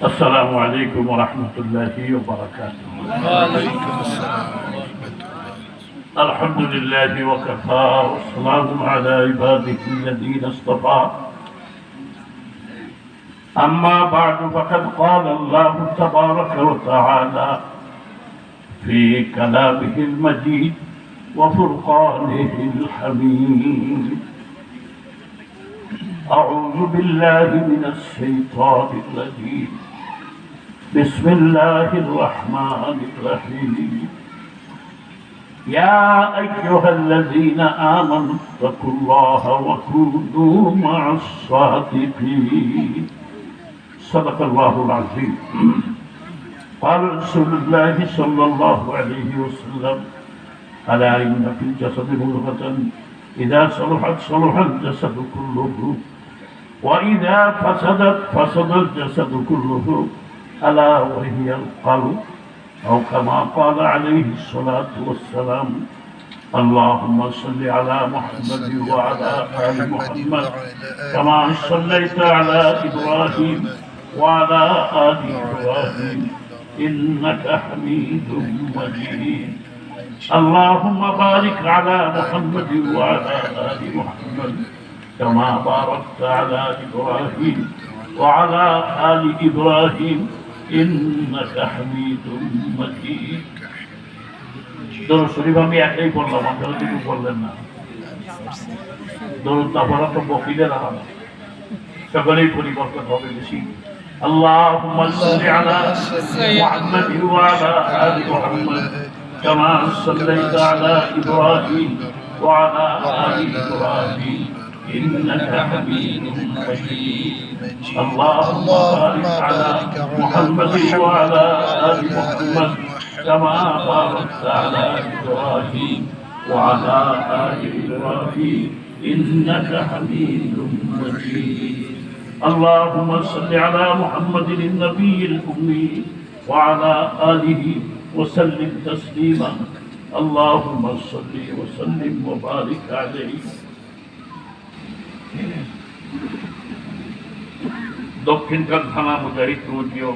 السلام عليكم ورحمة الله وبركاته. وعليكم السلام ورحمة الله. الحمد لله وكفى والسلام على عباده الذين اصطفى. أما بعد فقد قال الله تبارك وتعالى في كلامه المجيد وفرقانه الحميد: أعوذ بالله من الشيطان الرجيم. بسم الله الرحمن الرحيم. يا أيها الذين آمنوا اتقوا الله وكونوا مع الصادقين. صدق الله العظيم. قال رسول الله صلى الله عليه وسلم: ألا إن في الجسد مضغة إذا صلحت صلح الجسد كله وإذا فسدت فسد الجسد كله ألا وهي القلب، أو كما قال عليه الصلاة والسلام: اللهم صل على محمد وعلى آل محمد كما صليت على إبراهيم وعلى آل إبراهيم إنك حميد مجيد. اللهم بارك على محمد وعلى آل محمد كما باركت على إبراهيم وعلى آل إبراهيم إنك حميد مجيد. দরুদ শরীফ আমি একাই পড়লাম, আপনারা কিছু বললেন না। দরুদ না পড়া তো বকিলের আলাদা, সকলেই পরিবর্তন হবে বেশি। اللهم صل على محمد وعلى آل محمد كما صليت على إبراهيم وعلى آل إبراهيم إنك حميد مجيد. اللهم بارك على محمد وعلى آل محمد كما باركت على إبراهيم وعلى آل إبراهيم إنك حميد مجيد. اللهم صل على محمد النبي الأمي وعلى آله وسلم تسليما. اللهم صل وسلم وبارك عليه. দক্ষিণখান থানা মুজাহিদ রুজিও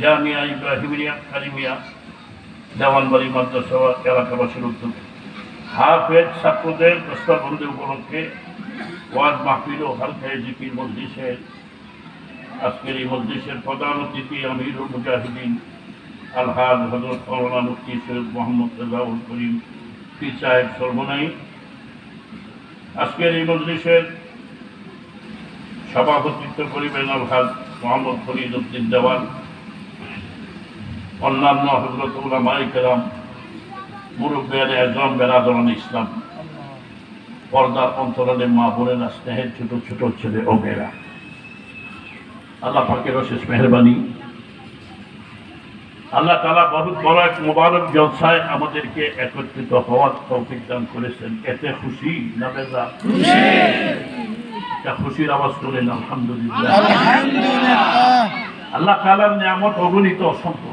জামিয়া ইব্রাহিমিয়া কালিমিয়া দেওয়ানবাড়ি মাদ্রাসা এলাকাবাসীর উদ্যোগে হাফেজ ছাত্রদের প্রস্তাববন্দি উপলক্ষে ওয়াজ মাহফিল ও হালকায়ে জিকির মজলিসের আজকের এই মজলিসের প্রধান অতিথি আমিরুল মুজাহিদিন আলহাজ হযরত মাওলানা মুফতি সৈয়দ মোহাম্মদ রেজাউল করিম পীর সাহেব সর্বনাই। আজকের এই মজলিসের সভাপতিত্ব করিবেন আলহাজ মোহাম্মদ ফরিদ উদ্দিন দেওয়ান। অন্যান্য হযরত উলামায়ে কেরাম, মুরব্বিয়ানে আযম, বেরাদরান ইসলাম, পর্দার অন্তরালে মা বোনেরা, স্নেহের ছোট ছোট ছেলে ও মেয়েরা, আল্লাহ পাকের অশেষ মেহেরবানি। আল্লাহ তাআলা বহুত বড় এক মুবারক জলসায় আমাদেরকে একত্রিত হওয়ার তৌফিক দান করেছেন। এতে খুশি না বেজা? এটা খুশির আওয়াজ তোলেন আলহামদুলিল্লাহ। আল্লাহ তাআলার নিয়ামত অগণিত, অসংখ্য।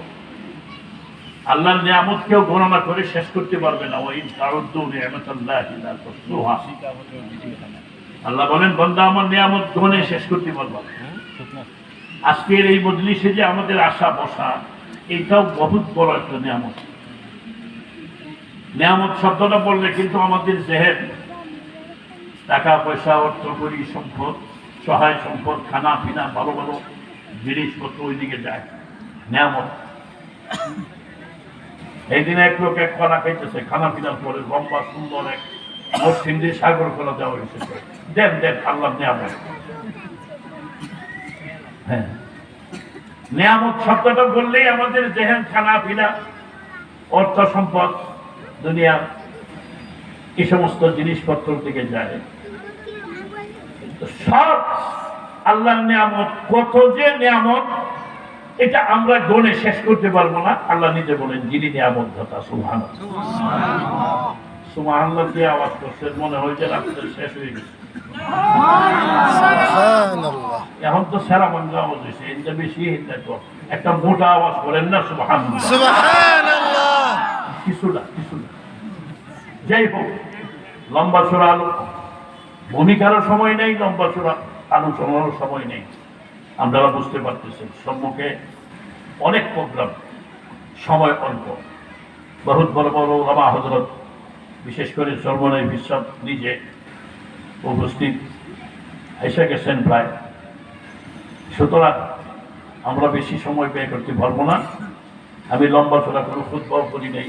আল্লাহর নিয়ামত কেউ গণনা করে শেষ করতে পারবে না। ওয়াইন তাউদ্দু নি'মাতাল্লাহি লা তুহসুহা। আল্লাহ বলেন, বান্দা আমার নিয়ামত গণে শেষ করতে পারবে না। আজকের এই মজলিসে যে আমাদের আসা বসা, এটাও বহুত বড় একটা নিয়ামত। নিয়ামত শব্দটা বললে কিন্তু আমাদের জেহেন টাকা পয়সা, অর্থ কড়ি, সম্পদ, সহায় সম্পদ, খানা পিনা, ভালো ভালো জিনিসপত্র ওইদিকে যায়। নিয়ামত। এই দিনে এক লোক এক খানা খাইতেছে, খানা পিনার পরে লম্বা সুন্দর এক মসৃণ দিয়ে সাগর করা দেওয়া হয়েছে। দেন দেন, আল্লাহ নিয়ামত। হ্যাঁ, নিয়ামত শব্দটা বললেই আমাদের জেহেন খানা পিনা, অর্থ সম্পদ, দুনিয়া, এই সমস্ত জিনিসপত্র থেকে যায়। সব আল্লাহর নিয়ামত। কত যে নিয়ামত, এটা আমরা গণে শেষ করতে পারবো না। আল্লাহ নিজে বলেন, যিনি নিয়ামত দাতা। সুবহানাল্লাহ। সুবহানাল্লাহ দিয়ে আওয়াজ করছেন, মনে হয় যে রাত্রে শেষ হয়ে গেছে। এখন তো সেরা মন্দ আওয়াজ হয়েছে, এটা বেশি একটা মোটা আওয়াজ করেন না সুবহানাল্লাহ। কিছুটা কিছুটা যাই হোক, লম্বা চূড়া ভূমিকারও সময় নেই, লম্বা চূড়া আলোচনারও সময় নেই। আপনারা বুঝতে পারতেছেন সম্মুখে অনেক প্রোগ্রাম, সময় অল্প। বহুত বড় বড় ওলামা হযরত, বিশেষ করে সর্বনয় বিশ্বাস নিজে উপস্থিত এসে গেছেন প্রায়। সুতরাং আমরা বেশি সময় ব্যয় করতে পারবো না। আমি লম্বা চড়া কোনো খুতবাও করি নাই।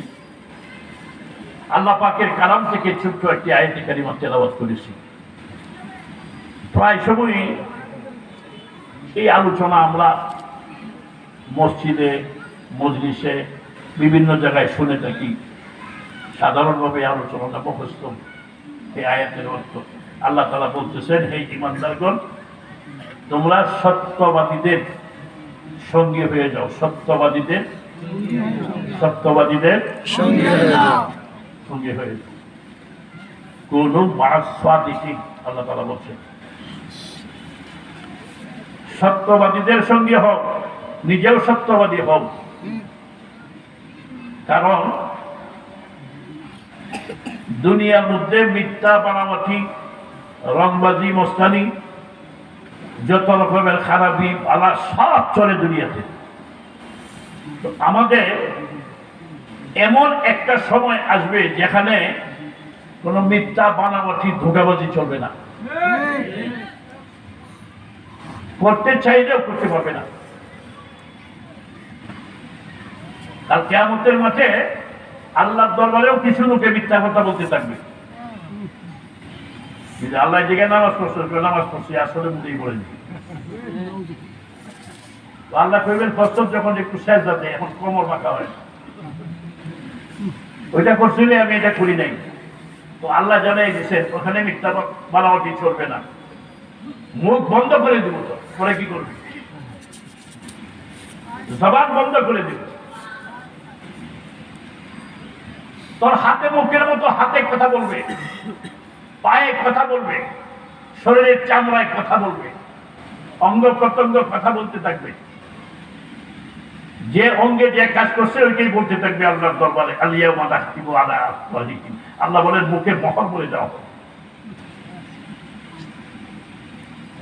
আল্লাহ পাকের কালাম থেকে ছোট্ট একটি আয়াতে কারিমা তেলাওয়াত করেছি। প্রায় সময়ই এই আলোচনা আমরা মসজিদে, মজলিসে, বিভিন্ন জায়গায় শুনে থাকি। সাধারণভাবে আলোচনাটা মুখস্থ। এই আয়াতের অর্থ আল্লাহ তাআলা বলতেছেন, হে ঈমানদারগণ, তোমরা সত্যবাদীদের সঙ্গী হয়ে যাও। সত্যবাদীদের সঙ্গী হয়ে যাও। সঙ্গী হয়ে যাও। কুনু মা'আস সাদিকিন, আল্লাহ তাআলা বলছেন সত্যবাদীদের সঙ্গে হও, নিজেও সত্যবাদী হও। কারণ দুনিয়ার মধ্যে মিথ্যা, বানাওয়াটি, রংবাজি, মস্তানি, যত রকমের খারাপি পালা সব চলে দুনিয়াতে। তো আমাদের এমন একটা সময় আসবে যেখানে কোনো মিথ্যা, বানাওয়াটি, ধোঁকাবাজি চলবে না। করতে চাইলেও করতে পারবে না। আর কিয়ামতের মাঠে আল্লাহর দরবারেও কিছু লোকে মিথ্যা কথা বলতে থাকবে। আল্লাহ জায়গায় নামাজ পড়ছি আসলে মুখেই বলেনি। আল্লাহ কইবেন ফসল যখন একটু শেষ যাতে এখন কোমর বাঁকা হয়, ওইটা করছিলে, আমি এটা করি নাই। তো আল্লাহ জানাই দিচ্ছেন ওখানে মিথ্যা বানাওয়াটি চলবে না। মুখ বন্ধ করে দিব, তো পরে কি করবে? জবান বন্ধ করে দিব। তোর হাতে মুখের মতো হাতে কথা বলবে, পায়ে কথা বলবে, শরীরের চামড়ায় কথা বলবে, অঙ্গ প্রত্যঙ্গ কথা বলতে থাকবে। যে অঙ্গে যে কাজ করছে ওইটাই বলতে থাকবে আল্লাহর দরবারে। আলিয়াউমা নাখতিমু আলা আফওয়াহিহিম, আল্লাহ বলেন মুখে মোহর বলে দেওয়া হবে।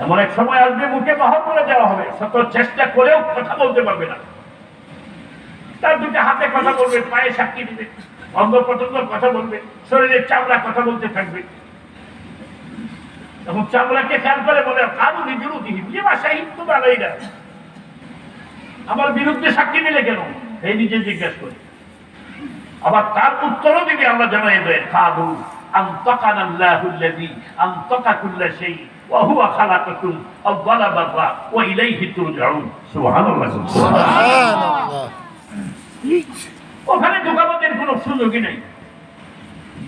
এমন এক সময় আসবে মুখে মোহর করে দেওয়া হবে, শত চেষ্টা করেও কথা বলতে পারবে না। তার দুটো হাতে কথা বলবে, পায়ে সাক্ষী দিবে, অঙ্গ প্রত্যঙ্গ কথা বলবে, শরীরের চামড়া কথা বলতে থাকবে। এবং চামড়াকে খেয়াল করে বলে কারু বিরুদ্ধে সাহিত্য বানাইরা আমার বিরুদ্ধে সাক্ষী দিলে কেন, এই নিজে জিজ্ঞাসা করে। আবার তার উত্তরও দিবে আল্লাহ জানাই দেয়, কালু আনতাকানা আল্লাহুল্লাযী আনতাকা কুল্লা শাই ওয়া হুয়া খালাকাকুম আওয়ালা মাররা ওয়া ইলাইহি তুরজাউন। সুবহানাল্লাহ। সুবহানাল্লাহ। ওখানে ধোঁকাবাজির কোনো সুযোগই নেই।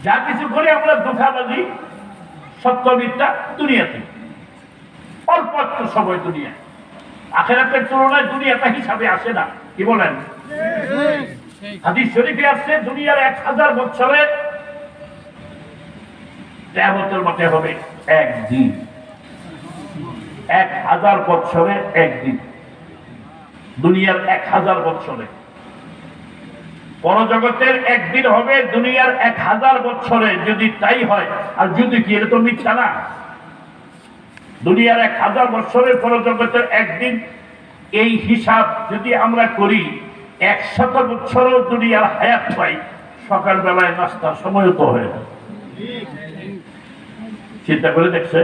যা কিছু করে আমরা ধোঁকাবাজি, সত্য মিথ্যা দুনিয়াতে, অল্প একটু সময় দুনিয়ায়। আখিরাতের তুলনায় দুনিয়াটা হিসাবে আসে না। কি বলেন? হাদিস শরীফে আসছে দুনিয়ার 1000 বছরে কিয়ামতের মাঠে হবে একদিন। 1000 বছরে একদিন, দুনিয়ার 1000 বছরে। পরজগতের একদিন হবে দুনিয়ার 1000 বছরে। যদি তাই হয়, আর যদি কি, এটা তো মিথ্যা না। দুনিয়ার 1000 বছরের পরজগতের একদিন, এই হিসাব যদি আমরা করি 100 বছরও দুনিয়ার হায়াত পাই, সকালবেলায় নাস্তার সময় তো হয়ে যায়। চিন্তা করে দেখছে,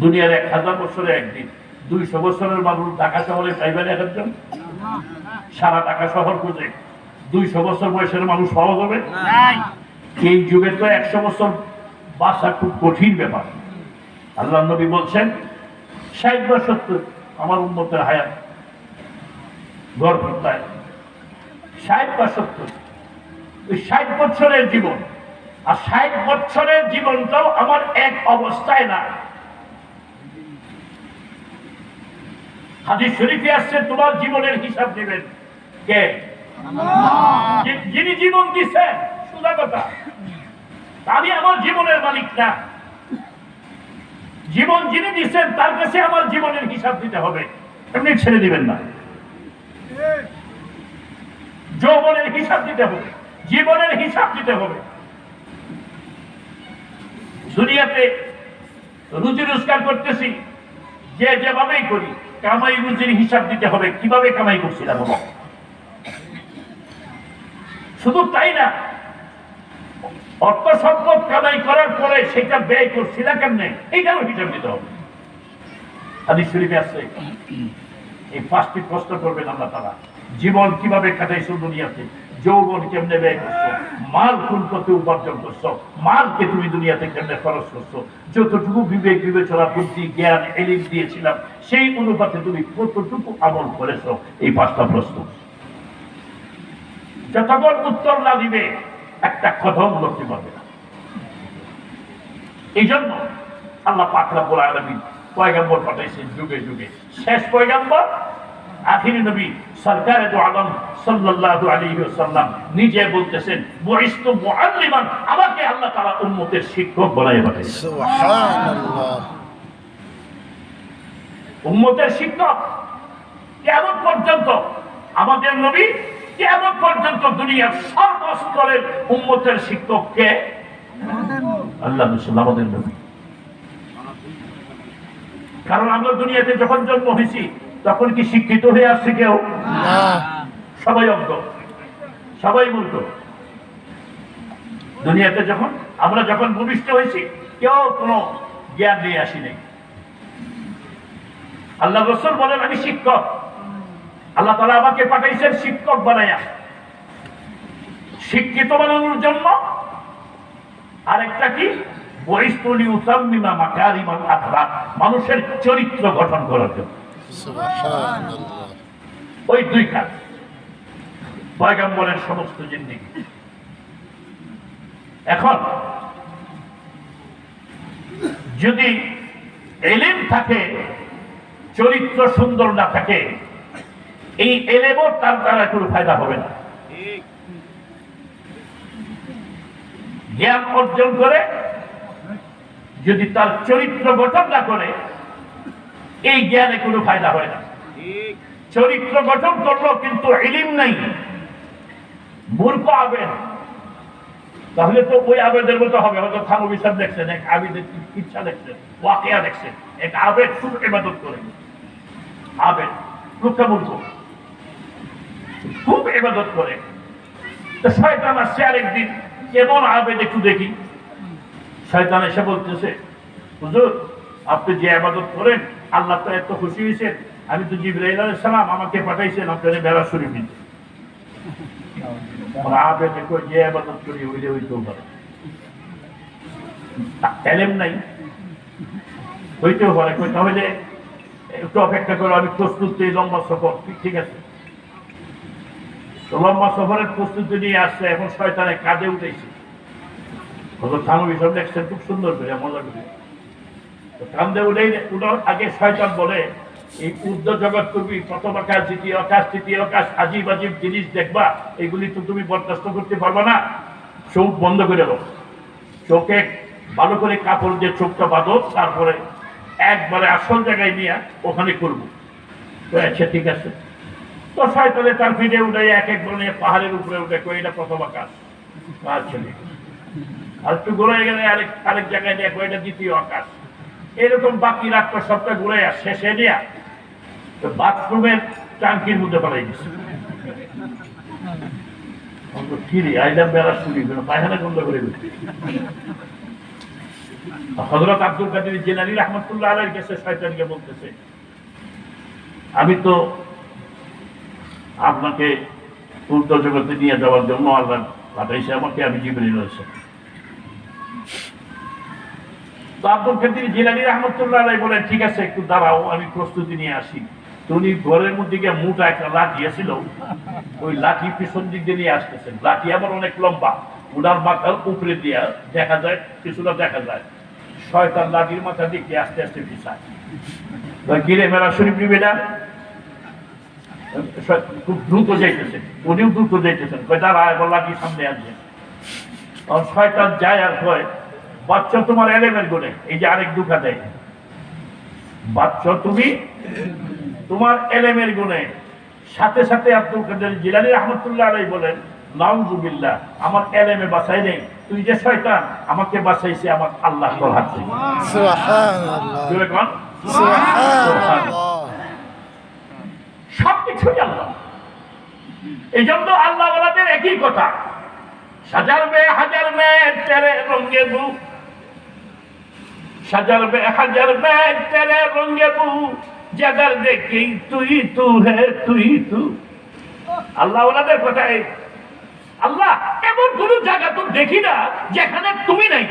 দুনিয়ার 1000 বছরে একদিন। 200 বছরের মানুষ ঢাকা শহরে পাইবেন একজন? সারা ঢাকা শহর খুঁজে 200 বছর বয়সের মানুষ পাওয়া যাবে? এই যুগে তো 100 বছর বাঁচা খুব কঠিন ব্যাপার। আল্লাহ নবী বলছেন 60 বা 70 আমার উম্মতের হায়াত গড় প্রায় 60 বা 70। ওই 60 বছরের জীবন, আর 60 বছরের জীবনটাও আমার এক অবস্থায় না। হাদিস শরীফে আসছে তোমার জীবনের হিসাব নেবেন কে? যিনি জীবন দিচ্ছেন। সোজা কথা, আমি আমার জীবনের মালিক না। জীবন যিনি দিচ্ছেন তার কাছে আমার জীবনের হিসাব দিতে হবে, এমনি ছেড়ে দিবেন না। যৌবনের হিসাব দিতে হবে, জীবনের হিসাব দিতে হবে। দুনিয়াতে রুজি রোজগার করতেছি যে যেভাবেই করি, কামাই রুজির হিসাব দিতে হবে, কিভাবে কামাই করছিলাম। শুধু তাই না, অর্থ সম্পদ কামাই করার পরে সেটা ব্যয় করছিলাম কেমনে, এইটারও হিসাব দিতে হবে। হাদিস শরীফে আছে, এই পাঁচটি প্রশ্ন করবেন আল্লাহ তাআলা। জীবন কিভাবে কাটাইছো দুনিয়াতে, যৌবন কেমনে ব্যয় করছো, মাল কোন পথে উপার্জন করছো, মালকে তুমি দুনিয়াতে কেমনে খরচ করছো, যতটুকু বিবেক বিবেচনা বুদ্ধি জ্ঞান এলিম দিয়েছিলাম সেই অনুপাতে তুমি কতটুকু আমল করেছো, এই পাঁচটা প্রশ্ন। যতক্ষণ উত্তর না দিবে একটা কথাও বলতে পারবে না। এই জন্য আল্লাহ পাক রব্বুল আলামিন পয়গম্বর পাঠাইছেন যুগে যুগে। শেষ পয়গম্বর আখিরি নবী সরকারে দু আলম সাল্লাল্লাহু আলাইহি ওয়াসাল্লাম নিজে বলতেছেন, বুইস্তু মুআল্লিমান, আমাকে আল্লাহ তাআলা উম্মতের শিক্ষক বানায় পাঠাইছেন। সুবহানাল্লাহ। উম্মতের শিক্ষক কিয়ামত পর্যন্ত। আমাদের নবী কিয়ামত পর্যন্ত দুনিয়ার সর্বস্তরের উম্মতের শিক্ষক কে? আল্লাহ রাসূল, আমাদের নবী। কারণ আমরা দুনিয়াতে যখন জন্ম হয়েছি তখন কি শিক্ষিত হয়ে আসছে কেউ? না। সবাই অজ্ঞ, সবাই মূর্খ। দুনিয়াতে আমরা যখন ভূমিষ্ঠ হয়েছি কেউ কোনো জ্ঞান নিয়ে আসি নাই। আল্লাহ রাসূল বলেন, আমি শিক্ষক। আল্লাহ তাআলা আমাকে পাঠাইছেন শিক্ষক বানায়া, শিক্ষিত বানানোর জন্য। আরেকটা কি? বইস্তুলি উতাম্মিমা মাকারিমাল আখলাক, মানুষের চরিত্র গঠন করার জন্য। সুবহানাল্লাহ। ওই দুই কাজ পয়গম্বরের সমস্ত জিন্দেগি। এখন যদি এলেম থাকে, চরিত্র সুন্দর না থাকে, এই এলেমও তার দ্বারা কোনো ফায়দা হবে না। জ্ঞান অর্জন করে যদি তার চরিত্র গঠন না করে, এই জ্ঞানে কোনো ফায়দা হয় না। চরিত্র গঠন করলো কিন্তু ইলম নাই, মূর্খ আবেদ, তাহলে তো ওই আবেদের মতো হবে। হয়তো থানবী সাহেব দেখছেন, এক আবেদের ইচ্ছা দেখছেন, ওয়াকিয়া দেখছেন, এক আবেদ খুব ইবাদত করে, আবেদ লোকটা মূর্খ, খুব ইবাদত করে। তো শয়তান আসছে আরেকদিন, কেমন আবেদ একটু দেখি। শয়তান এসে বলতেছে, হুজুর আপনি যে ইবাদত করেন আল্লাহ তো এত খুশি হয়েছেন, আমি তো জিবরাইল আলাইহিস সালাম আমাকে পাঠাইছেন আপনার বেড়া শরীফ নিতে। আবেদ কই, যে ইবাদত করি ওইটা হইতেও পারে, এলেম নাই, হইতেও পারে। কই তাহলে একটু অপেক্ষা করো, আমি প্রস্তুতি, লম্বা সফর। ঠিক আছে, তো লম্বা সফরের প্রস্তুতি নিয়ে আসছে। এখন শয়তানে কাঁধে উঠেছে। থানবী সাহেব দেখছেন খুব সুন্দর করে, মজা করে। কাঁধে উঠার আগে শয়তান বলে, এই উর্ধ্ব জগৎ করবি, প্রথম আকাশ, দ্বিতীয় আকাশ, তৃতীয় আকাশ, আজিব আজিব জিনিস দেখবা, এগুলি তো তুমি বরদাস্ত করতে পারবা না। চোখ বন্ধ করে দাও, চোখে ভালো করে কাপড় দিয়ে চোখটা বাঁধো, তারপরে একবারে আসল জায়গায় নিয়ে ওখানে করবো। তো আচ্ছা ঠিক আছে। তো শয়তানে তার ফিরে উঠে এক এক বলে পাহাড়ের উপরে উঠে, কই এটা প্রথম আকাশ, আচ্ছা আর একটু ঘুরে গেলে আরেক জায়গায় নিয়ে, কই এটা দ্বিতীয় আকাশ। এরকম বাকি রাতটা সবটা ঘুরে শেষে নিয়ে বাথরুমের টাঙ্কির মধ্যে ফেলাই দিচ্ছে। পায়খানা বন্ধ করে দিচ্ছে। হযরত আব্দুল কাদের জিলানী রাহমাতুল্লাহ আলাইহির কাছে শয়তানকে বলতেছে, আমি তো আপনাকে উর্ধ্ব জগতে নিয়ে যাওয়ার জন্য আল্লাহ পাঠাইছে আমাকে, আমি জিবরাইল আলাইহিস সালাম। তো আব্দুল কাদের জিলানী রাহমাতুল্লাহ আলাইহি বলেন, ঠিক আছে একটু দাঁড়াও, আমি প্রস্তুতি নিয়ে আসি। উনি ঘরের মধ্যে গিয়ে মোটা একটা লাঠি ছিল, ওই লাঠি পিছন দিক দিয়ে নিয়ে আসতেছেন। লাঠি আবার অনেক লম্বা, উনার মাথার উপরে দিয়ে দেখা যায়, কিছুটা দেখা যায়। শয়তান লাঠির মাথা দিকে আস্তে আস্তে পিছায়। গিরে মেলা শরীফ নিবে না, খুব দ্রুত যাইতেছেন, উনিও দ্রুত যাইতেছেন। দাঁড়া, এবার লাঠি সামনে আসছেন। শয়তান যায় আর কয়, বাচ্চা তোমার এলেমের গুণে, এই যে আরেক দুঃখা দেয়, বাচ্চা তুমি তোমার এলেমের গুণে। সাথে সাথে আব্দুল কাদের জিলানী রাহমাতুল্লাহ আলাইহি বলেন, নাউযুবিল্লাহ, আমার এলেমে বাঁচাই নেই, তুই যে শয়তান, আমাকে বাঁচাইছে আমার আল্লাহ তোর হাত থেকে। সুবহানাল্লাহ। সুবহানাল্লাহ। সুবহানাল্লাহ। সবকিছুই আল্লাহ। এই জন্য আল্লাহ ওয়ালাদের একই কথা, সাজার বে হাজার মে তেরে রঙে বু, সাজার বে হাজার মে তেরে রঙে বু, যাদের দেখি তুই তু হে তুই তু। আল্লাহ ওয়ালাদের কথা এই, আল্লাহ এমন কোন জায়গা তো দেখি না যেখানে তুমি নাই।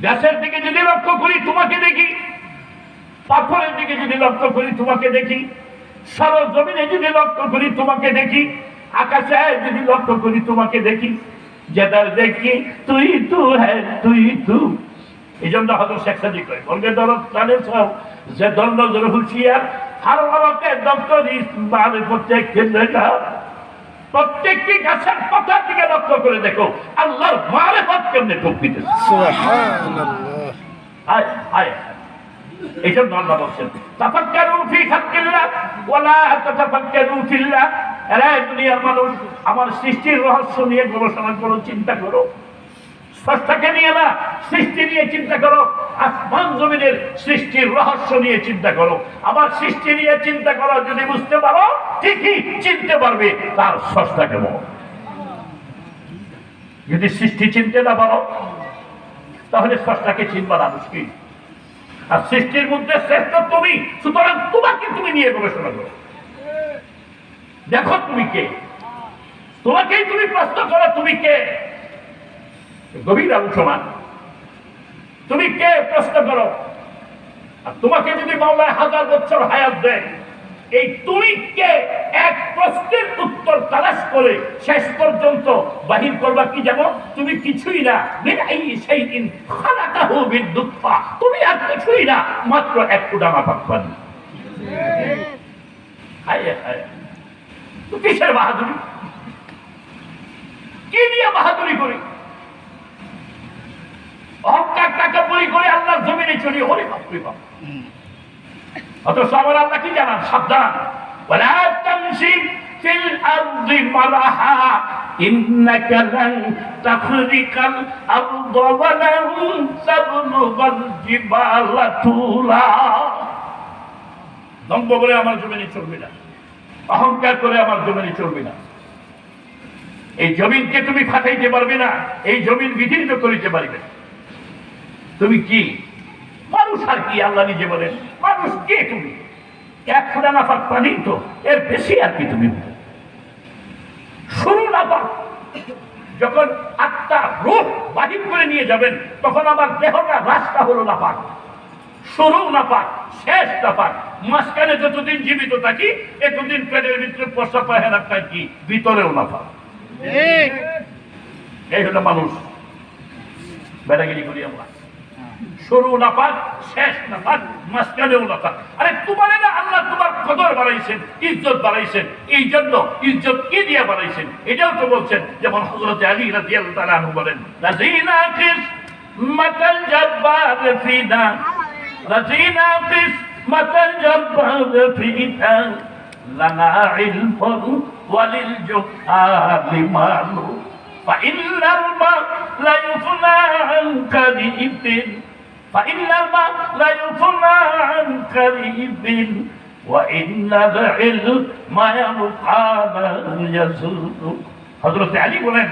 গাছের দিকে যদি লক্ষ্য করি তোমাকে দেখি, পাথরের দিকে যদি লক্ষ্য করি তোমাকে দেখি, সরল জমিনে যদি লক্ষ্য করি তোমাকে দেখি, আকাশে যদি লক্ষ্য করি তোমাকে দেখি, যেদার দেখি তুই তু হ্যাঁ তুই তু। এই জন্য হয়তো শেখ সাদি কয় বলবে দরদ প্রাণের সব যে দণ্ড ধরে হুঁশিয়ার হার হরকে দপ্তর মানে প্রত্যেকটি গাছের পাতার দিকে লক্ষ্য করে দেখো আল্লাহর মারিফত কেমনে প্রকৃতিতে। সুবহানাল্লাহ। হায় হায়, এই জন্য আল্লাহ বলছেন তাফাক্কারু ফি খালকিল্লাহ ওয়ালা তাতাফাক্কারু ফিল্লাহ। এরা দুনিয়ার মানুষ, আমার সৃষ্টির রহস্য নিয়ে গবেষণা করো, চিন্তা করো। স্রষ্টাকে নিয়ে না, সৃষ্টি নিয়ে চিন্তা করো। আসমান জমিনের সৃষ্টির রহস্য নিয়ে চিন্তা করো। আমার সৃষ্টি নিয়ে চিন্তা করো, যদি বুঝতে পারো ঠিকই চিনতে পারবে তার স্রষ্টা কেমন। যদি সৃষ্টি চিনতে না পারো তাহলে স্রষ্টাকে চিনবা না মুশকিল। আর সৃষ্টির মধ্যে শ্রেষ্ঠ তুমি, সুতরাং তোমাকে তুমি নিয়ে গবেষণা করো, দেখো তুমি কে, তোমাকেই তুমি প্রশ্ন করো তুমি কে। গভীর আলোচনা, তুমি কে প্রশ্ন করো। আর তোমাকে যদি মাওলা 1000 বছর হায়াত দেয়, এই তুমি কে এক প্রশ্নের উত্তর তালাশ করে শেষ পর্যন্ত বাহির করবা কি জানো? তুমি কিছুই না, মিন আইয়ি শাইইন খালাকাহু বিদ-দুফা, তুমি আর কিছুই না, মাত্র এক ফোঁটা নাপাক পানি। হায় হায়, তো কিসের বাহাদুরি? কি নিয়ে বাহাদুরি করি? অহংকার টাকা বলি করে আল্লাহর জমিনে চলি, ওরে বাপ রে বাপ। অথচ আমার আল্লাহ কি জানান? সাবধান, ওয়ালা তামশি ফিল আরদি মারাহা ইন্নাকা লান তাখরিকাল আরদা ওয়া লান তাবলুগাল জিবালা তুলা। দম্ভ করে আমার জমিনে চলবে না, অহংকার করে আমার জমিনে চলবে না। এই জমিনকে তুমি ফাটাইতে পারবে না, এই জমিন বিদীর্ণ করিতে পারবে না। তুমি কি মানুষ? আর কি আল্লাহ নিজে বলেন মানুষ কে? তুমি এক ফোঁটা নাপাক পানি, তো এর বেশি আর কি তুমি? শুরু নাপাক, যখন আত্মা রূহ বাহির করে নিয়ে যাবেন তখন আমার দেহটা রাস্তা হলো নাপাক, শুরু নাপাক, শেষ নাপাক। মাঝখানে যতদিন জীবিত থাকি এতদিন পেটের ভিতরে পশা পায়খানা থাকি, ভিতরেও নাপাক। এই হলো মানুষ। বেড়াগিরি করি আমরা, শুরু নাপাক, শেষ নাপাক, মাঝখানেও নাপাক। আরে তোমার না আল্লাহ তোমার কদর বাড়াইছেন, ইজ্জত বাড়াইছেন। এই জন্য ইজ্জত কি দিয়ে বাড়াইছেন এটাও তো বলছেন। যেমন হযরত আলী রাদিয়াল্লাহু তাআলা আনহু বলেন, রাজিনা কিসমাতাল জাব্বার ফিনা, রাজিনা কিসমাতাল জাব্বার ফিনা, লানা ইলফুন ওয়ালিল জুহালি মালু, ফাইন্নাল মা লা ইউফনা আন কারিবিন, ফাইন্নাল মা লা ইউফনা আন কারিবিন, ওয়া ইন্নাল ইলমা ইয়াবকা লা ইয়াজুলু। হযরত আলী বলেন,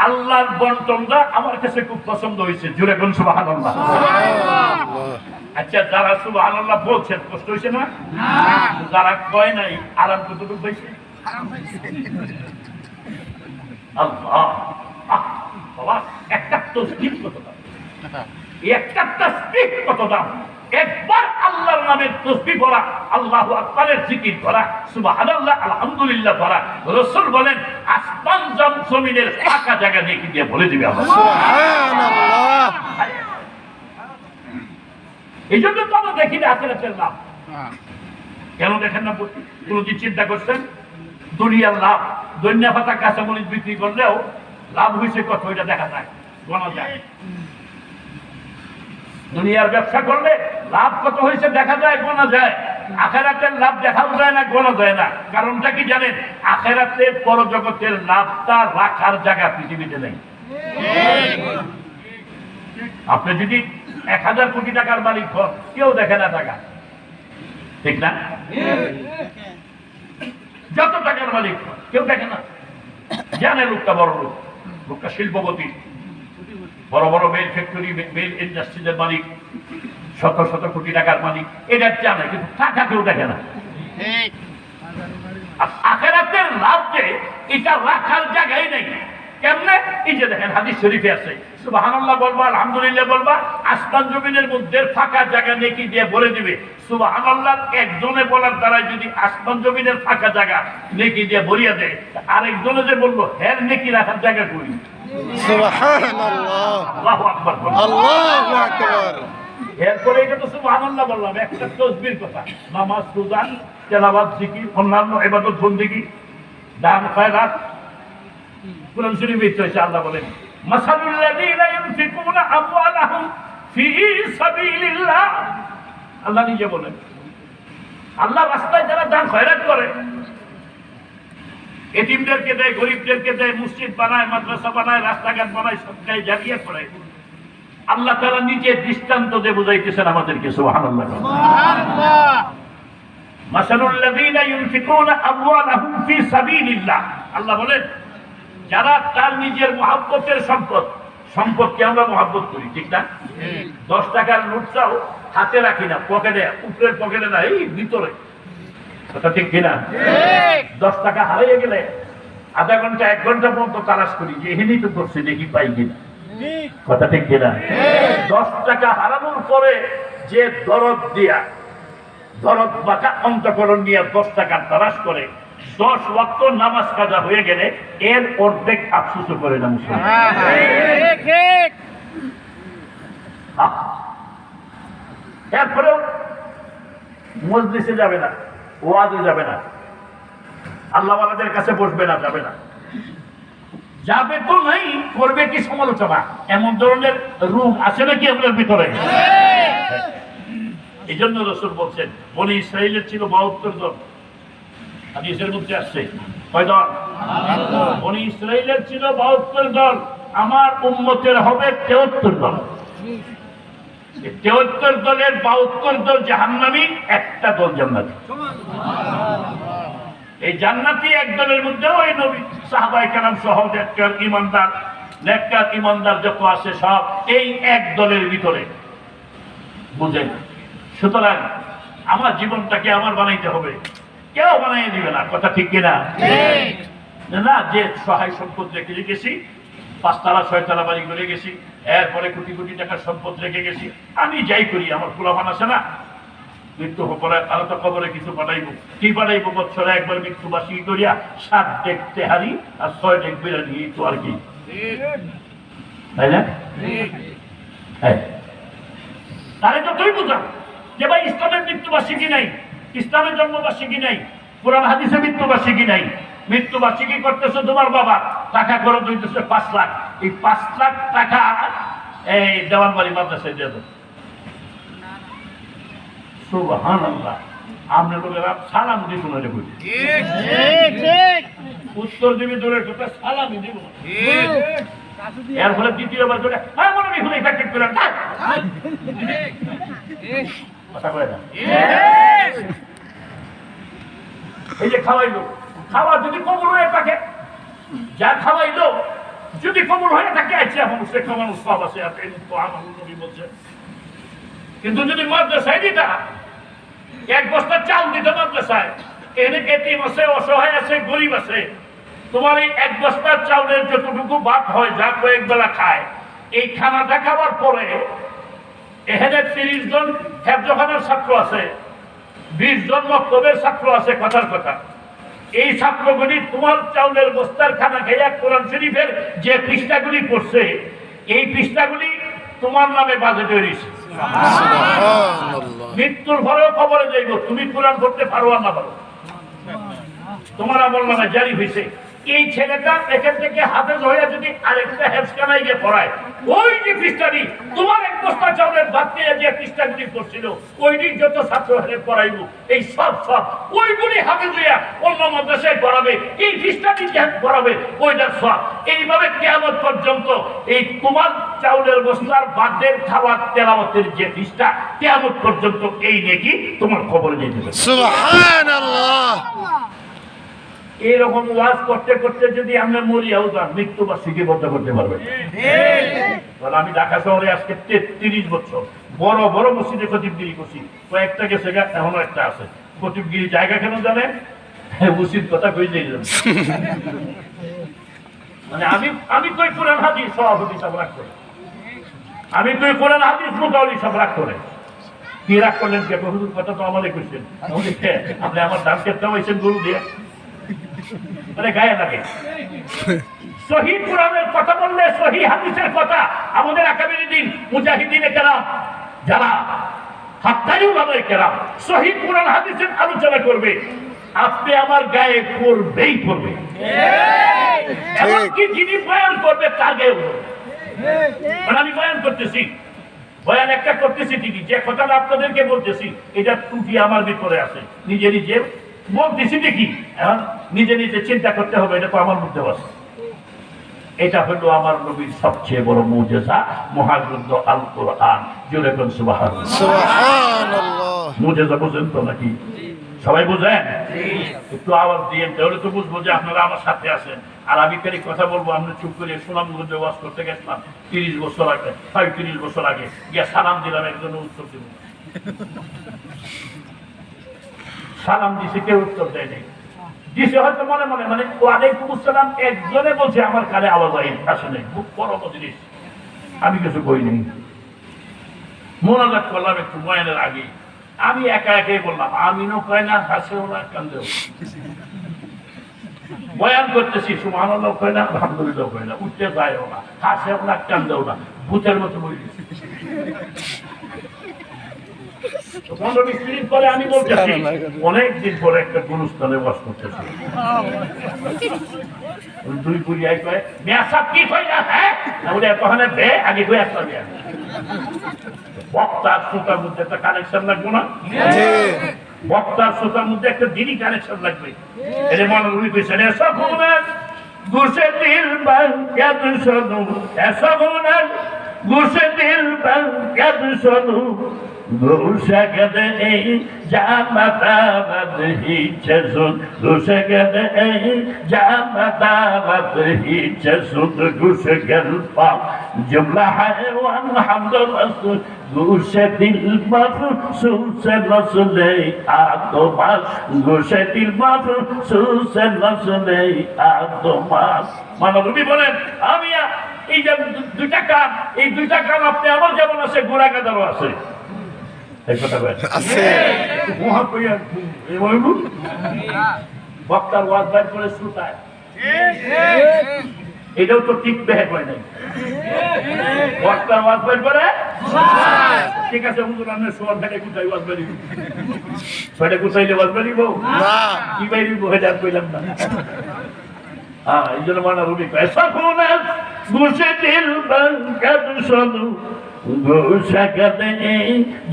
আল্লাহর বন্টনটা আমার কাছে খুব পছন্দ হয়েছে। জোরে বলুন সুবহানাল্লাহ। আচ্ছা, যারা সুবহানাল্লাহ বলছেন কষ্ট হয়েছে না? যারা কয় নাই আরাম কতটুকু হয়েছে? আল্লাহ, বাবা, একটা তসবিহ কত দাম, একটা তাসবিহ কত দাম। একবার আল্লাহর নামের তসবিহ পড়া, আল্লাহু আকবারের জিকির করা, সুবহানাল্লাহ আলহামদুলিল্লাহ পড়া, রাসূল বলেন আসমান জমিনের ফাঁকা জায়গা দেখে দিয়ে বলে দিবে আল্লাহ সুবহানাল্লাহ। এই জন্য তো আমরা দেখি না আখিরাতের লাভ। কেন দেখেন না? কোনদিন চিন্তা করছেন? দুনিয়ার লাভ, দৈন্য পাতা কাঁচামরিচ বিক্রি করলেও লাভ হয়েছে কত, এটা দেখা যায়, গোনা যায়। দুনিয়ার ব্যবসা করলে লাভ কত হয়েছে দেখা যায়, গোনা যায়। আখিরাতের লাভ দেখাও যায় না, গোনা যায় না। কারণটা কি জানেন? আখিরাতের পরজগতের লাভটা রাখার জায়গা পৃথিবীতে নেই। আপনি যদি 1000 কোটি টাকার মালিক হন, কেউ দেখে না টাকা। ঠিক না? যত টাকার মালিক কেউ দেখে না, জানে লোকটা বড় লোক, লোকটা শিল্পপতি, বড় বড় মেল ফ্যাক্টরি মেল ইন্ডাস্ট্রিজের মালিক, শত শত কোটি টাকার মালিক, এটা জানে, কিন্তু টাকা কেউ দেখে না। আখিরাতের রাজ্যে এটা রাখার জায়গায় নেই। কেমনে? এই যে দেখেন হাদিস শরীফে আছে, সুবহানাল্লাহ বলবা, আলহামদুলিল্লাহ বলবা, আসমান জমিনের মধ্যে ফাঁকা জায়গা নেকি দিয়ে ভরে দিবে। সুবহানাল্লাহ একজনে বলার দ্বারা যদি আসমান জমিনের ফাঁকা জায়গা নেকি দিয়ে ভরিয়া দেয়, আরেকজনে যে বলবো হ্যাঁ নেকি রাখার জায়গা করি। সুবহানাল্লাহ, আল্লাহু আকবার, আল্লাহু আকবার। এরপরে এটা তো সুবহানাল্লাহ বললাম, একটা তাসবির কথা, নামাজ, রোজা, তেলাওয়াত, জিকির, অন্যান্য ইবাদত বন্দেগী, দান খয়রাত। কুরআন শরীফে হয়েছে আল্লাহ বলেন, মাসালুল লাযীনা ইউনফিকুনা আমওয়ালাহুম ফি সাবিলিল্লাহ। আল্লাহ নিজে বলেন, আল্লাহর রাস্তায় যারা দান খয়রাত করে, এতিমদেরকে দেয়, গরিবদেরকে দেয়, মসজিদ বানায়, মাদ্রাসা বানায়, রাস্তাঘাট বানায়, সবটাই জারিয়া করে, আল্লাহ তাআলা নিজে দৃষ্টান্ত দিয়ে বুঝাইতেছেন আমাদেরকে। সুবহানাল্লাহ, সুবহানাল্লাহ। মাসালুল লাযীনা ইউনফিকুনা আমওয়ালাহুম ফি সাবিলিল্লাহ। আল্লাহ বলেন, যারা তার নিজের মহব্বতের সম্পদকে আমরা মহব্বত করি, ঠিক না? 10 টাকার নোটটাও হাতে রাখি না, পকেটে, উপরের পকেটে না, এই ভিতরে, কথা ঠিক কিনা? 10 টাকা হারিয়ে গেলে আধা ঘন্টা 1 ঘন্টা পর্যন্ত তালাশ করি যে এখানে তো করছে, দেখি পাই কিনা, কথা ঠিক কিনা? 10 টাকা হারানোর পরে যে দরদ বাঁকা অন্তঃকরণ নিয়ে 10 টাকা তালাশ করে, 10 ওয়াক্ত নামাজ কাজা হয়ে গেলে এর অর্ধেক আফসোস করে না মুসলমান। এরপরেও মজলিসে যাবে না, ওয়াজে যাবে না, আল্লাহওয়ালাদের কাছে বসবে না, যাবে না, যাবে তো নাই, করবে কি সমালোচনা। এমন ধরনের রূপ আছে নাকি আপনার ভিতরে? এই জন্য রাসূল বলছেন, বনি ইসরাইলের ছিল 72 দল। হাদিসের মধ্যে আসছে কয় দল? বনি ইসরাইলের ছিল 72 দল, আমার উম্মতের হবে 73 দল। 73 দলের 72 দল জাহান্নামী, একটা দল জান্নাতি। এই জান্নাতি এক দলের মধ্যে ওই নবী, সাহাবায়ে কেরাম সহ নেককার ইমানদার যত আছে সব এই এক দলের ভিতরে, বুঝেন? সুতরাং আমার জীবনটাকে আমার বানাইতে হবে, কেউ বানাইয়ে দিবে না, কথা ঠিক কিনা? না, যে সহায় সম্পদ রেখে গেছি, 5 তলা 6 তলা বাড়ি করে গেছি, এরপরে কোটি কোটি টাকার সম্পদ রেখে গেছি, আমি যাই করি, আমার পোলাপান আছে না, মৃত্যু পরে তারা তো কবরে কিছু পাঠাইবো, কি পাঠাইবো? বছরে একবার মৃত্যু বার্ষিকী করিয়া 7 ডেক তেহারি আর 6 ডেক বিরিয়ানি, এই তো আর কি, তাই না? তাহলে তো তুই বুঝা যে ভাই ইসলামের মৃত্যুবার্ষিকী নাই, ইসলামের জন্মবার্ষিকী নাই, কোরআন হাদিসে মৃত্যুবার্ষিকী নাই। মৃত্যুবার্ষিকী করতেছে তোমার বাবা, টাকা খরচ হইতেছে 5 লাখ, এই 5 লাখ টাকা এই দেওয়ানবাড়ি মাদ্রাসায় দিয়ে দেবো। সুবহানাল্লাহ, আমরা লোকেরা সালাম দিব না, রে বুঝি, উত্তর দিবি দূরের কথা, সালামই দিব। এর ফলে দ্বিতীয়বার করে মনে নেই হলে প্যাকেট করে কথা কয় না। এই যে খাওয়াইলো, খাওয়া যদি কবুল হয়ে থাকে, যা খাওয়াইলো যদি কবুল হয়ে থাকে, আচ্ছা মানুষের খাওয়ানো সব আছে, আমার নবী বলছে। কিন্তু যদি মাদ্রাসায় দিতা, 1 বস্তা চাল দিতে মাদ্রাসায়, এনে এতিম আছে, অসহায় আছে, গরিব আছে, তোমার এই 1 বস্তা চাউলের যতটুকু ভাত হয়, যা কয়েক বেলা খায়, এই খানাটা খাওয়ার পরে এখানে 30 জন হেফজখানার ছাত্র আছে, 20 জন মক্তবের ছাত্র আছে, কথার কথা। এই ছাত্রগুলি তোমার চাউলের বস্তার খানা খেয়ে কোরআন শরীফের যে পৃষ্ঠাগুলি পড়ছে, এই পৃষ্ঠাগুলি তোমার নামে বাজেট হয়েছে। মৃত্যুর পরেও খবরে যাইব, তুমি কোরআন পড়তে পারো আর না পারো, তোমার আমল নামে জারি হয়েছে। এই ছেলেটা এখান থেকে হাফেজ হয়ে যদি আরেকটা হেফখানায় গিয়ে পড়ায়, ওই যে খ্রিস্টানি তোমার এক বস্তা চাউলের ভাত নিয়ে যে খ্রিস্টানি করছিল, ওইটি যত ছাত্র হেরে পড়াইব, এই সব ওইগুলি হাফেজ হইয়া অন্য মাদ্রাসায় পড়াবে, এই খ্রিস্টানি যে পড়াবে ওইটার সব। এইভাবে কিয়ামত পর্যন্ত এই তোমার চাউলের বস্তার ভাতের খাবার তেলাওয়াতের যে ফিসটা কিয়ামত পর্যন্ত এই নেকি তোমার খবরে যেতে পারে। সুবহানাল্লাহ। এইরকম ওয়াজ করতে করতে যদি আমরা মরিয়াও যান, মৃত্যুবার্ষিকী বন্ধ করতে পারবেন। আমি ঢাকা শহরে আজকে 33 বছর বড় বড় মসজিদে খতিবগিরি করছি, কয়েকটা গেছে, এখনো একটা আছে। খতিবগিরি জায়গা কেন জানেন? মসজিদ কথা কই যাই মানে আমি কই কোরআন হাদিস সভাপতি সব রাগ করে, আমি কই কোরআন হাদিস মোটাউলি সব রাগ করে। কি রাগ করলেন? কে হুজুর কথা তো আমাদের কইছেন, আপনি আমার দাম কেটে হয়েছেন গরু দিয়ে, মানে গায়ে লাগে। সহি কোরআনের কথা বললে, সহি হাদিসের কথা আমাদের আকাবিরিন মুজাহিদিনে কেরাম যারা হাক্কানি উলামায়ে কেরাম সহি কোরআন হাদিসের আলোচনা করবে, আপনি আমার গায়ে করবেই করবে। এমনকি যিনি বয়ান করবে তার গায়ে করবে। মানে আমি বয়ান করতেছি, বয়ান একটা করতেছি ঠিকই, যে কথাটা আপনাদেরকে বলতেছি এটা ত্রুটি আমার ভিতরে আছে, নিজে নিজে বলতেছি ঠিকই, এখন নিজে নিজে চিন্তা করতে হবে এটা তো আমার মধ্যে আছে। এটা হলো আমার নবীর সবচেয়ে বড় মুজিজা, মহাগ্রন্থ আল কোরআন। জোরে কোন সুবহানাল্লাহ। সুবহানাল্লাহ। মুজিজা বুঝেন তো নাকি? সবাই বুঝেন? একটু আওয়াজ দিয়ে, তাহলে তো বুঝবো যে আপনারা আমার সাথে আছেন। আর আমি খালি কথা বলবো, আমরা চুপ করে সুনামগঞ্জে ওয়াজ করতে গেছিলাম 30 বছর আগে, 35 বছর আগে, গিয়ে সালাম দিলাম, একজন উত্তর দিব, সালাম দিছে, কেউ উত্তর দেয় নাই। দিছে হয়তো মনে মনে, মানে ওয়ালাইকুম আসসালাম একজনে বলছে, আমার কানে আওয়াজ আসে নাই, খুব বড় জিনিস, আমি কিছু কই নাই। মোনাজাত করলাম একটু বয়ানের আগে, আমি একা একাই বললাম, আমিনও কয় না, হাসেও না, কান্দেও। বয়ান করতেছি, সুবহানাল্লাহ কয় না, আলহামদুলিল্লাহ কয় না, উঠতে যায়ও না, হাসেও না, কান্দেও না, ভূতের মতো বই দিচ্ছে। 15-20 মিনিট পরে আমি বলতেছি, অনেকদিন পরে একটা গুরুস্থানে বাস করতেছি, দুই পুরিয়ায় কয়, মিয়া সাহেব কি কইলা? হ্যাঁ বলে এতখানে বে আগে কই আসলাম। বক্তার শ্রোতার মধ্যে একটা কানেকশন লাগবে না? বক্তার শ্রোতার মধ্যে একটা দিনই কানেকশন লাগবে। এটা মনে উনি কইছেন, এসব গুণের গুছে দিল বাঙ্কাত শোনো, এসব গুণের গুছে দিল বাঙ্কাত শোনো, গুছে গদে এই জামাতাবাদ হিচে শুন, গুছে গদে এই জামাতাবাদ হিচে শুন, গুছে গেল পাক জুমলা হায়ওয়ান হামদুল রাসূল, গুছে দিল মাফসুসে নসলে আদমাস, গুছে দিল মাফসুসে নসলে আদমাস। মানে রবি বলেন, আমি এই যে দুইটা কান, এই দুইটা কান আপনি আমার যেমন আছে, গোড়া গাদারও আছে। বক্তার ওয়াজ বাইর করে শ্রোতায়, এটাও তো ঠিক বেহে হয় নাই। বক্তার ওয়াজ বাইর করে, ঠিক আছে হুজুর, আমি সোয়ার থেকে কোথায় ওয়াজ বাড়িব, ছয়টা কোথাইলে ওয়াজ বাড়িব, কি বাইরিব হেজার কইলাম না। হ্যাঁ, এই জন্য মানা রবি কয়, সফুনাস গুছে দিল বাঙ্কাত শোনো, গুছে গদে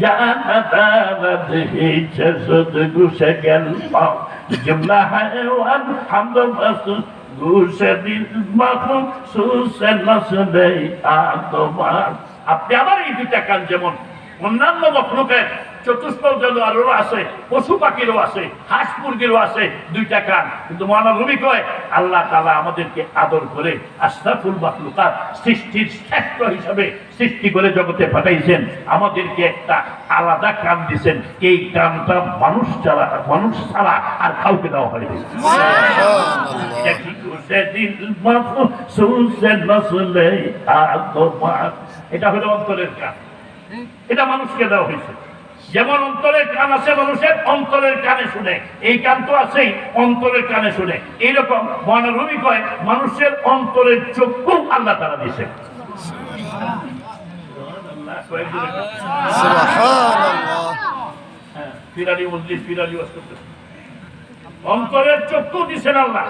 জামাতাবাদ হিচে শুন, গুছে গেল পাক জুমলা হায়ওয়ান হামদুল রাসূল, গুছে দিল মাফসুসে নসলে আদমাস। আপনি আমার এই দুইটা কান যেমন অন্যান্য মখলুকের চতুষ্পদ জানোয়ারেরও আছে, পশু পাখিরও আছে, হাঁস মুরগিরও আছে দুইটা কান, কিন্তু মহানা রবি কয় আল্লাহ তাআলা আমাদেরকে আদর করে আশরাফুল মাখলুকাত, সৃষ্টির শ্রেষ্ঠ হিসাবে সৃষ্টি করে জগতে পাঠাইছেন, আমাদেরকে একটা আলাদা কান দিয়েছেন। এই কানটা মানুষ ছাড়া আর কাউকে দেওয়া হয়নি। এটা হলো অন্তরের কান, এটা মানুষকে দেওয়া হয়েছে। যেমন অন্তরের কান আছে মানুষের, অন্তরের কানে শুনে, এই কান তো আছেই, অন্তরের কানে শুনে। এইরকম মহানবী কয় মানুষের অন্তরের চক্ষু আল্লাহ তাআলা দিয়েছে। অন্তরের চক্ষু দিচ্ছেন আল্লাহ।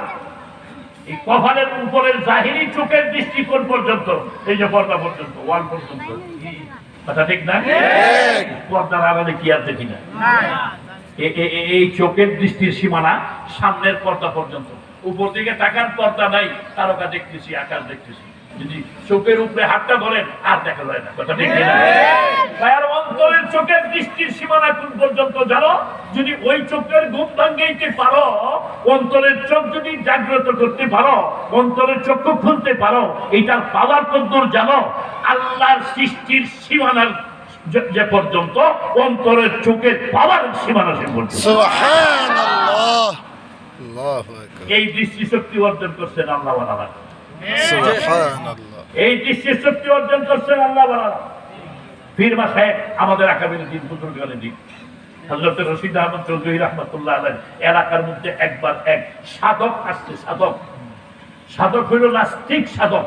এই কপালের উপরের জাহিরি চোখের দৃষ্টিকোণ পর্যন্ত, এই যে পর্দা পর্যন্ত, ওয়াল পর্যন্ত। কথা ঠিক না? পর্দার আড়ালে কি আর দেখি না? এই চোখের দৃষ্টির সীমানা সামনের পর্দা পর্যন্ত। উপর দিকে তাকান, পর্দা নাই, তারকা দেখতেছি, আকাশ দেখতেছি। যদি চোখের উপরে হাতটা ধরেন আর দেখা যায় না। কথা ঠিক না? আর অন্তরের চোখের দৃষ্টির সীমানা কোন পর্যন্ত জানো? যদি ওই চোখের ঘুম ভাঙাইতে পারো, অন্তরের চোখ যদি জাগ্রত করতে পারো, অন্তরের চক্ষু খুলতে পারো, এইটার পাওয়ার কদ্দূর জানো? আল্লাহর সৃষ্টির সীমানার যে পর্যন্ত, অন্তরের চোখের পাওয়ার সীমানা সে পর্যন্ত। সুবহানাল্লাহ, আল্লাহু আকবার। এই দৃষ্টিশক্তি অর্জন করছেন আল্লাহ ওয়ালা। সুবহানাল্লাহ, এই দৃষ্টিশক্তি অর্জন করছেন আল্লাহ ওয়ালা। পীর মা সাহেব আমাদের আকাবির দিন বুজুর্গানের দিন, হযরত রশিদ আহমদ চৌধুরী রাহমাতুল্লাহ আলাইহি এলাকার মধ্যে একবার এক সাধক আসছে। সাধক হইল নাস্তিক সাধক,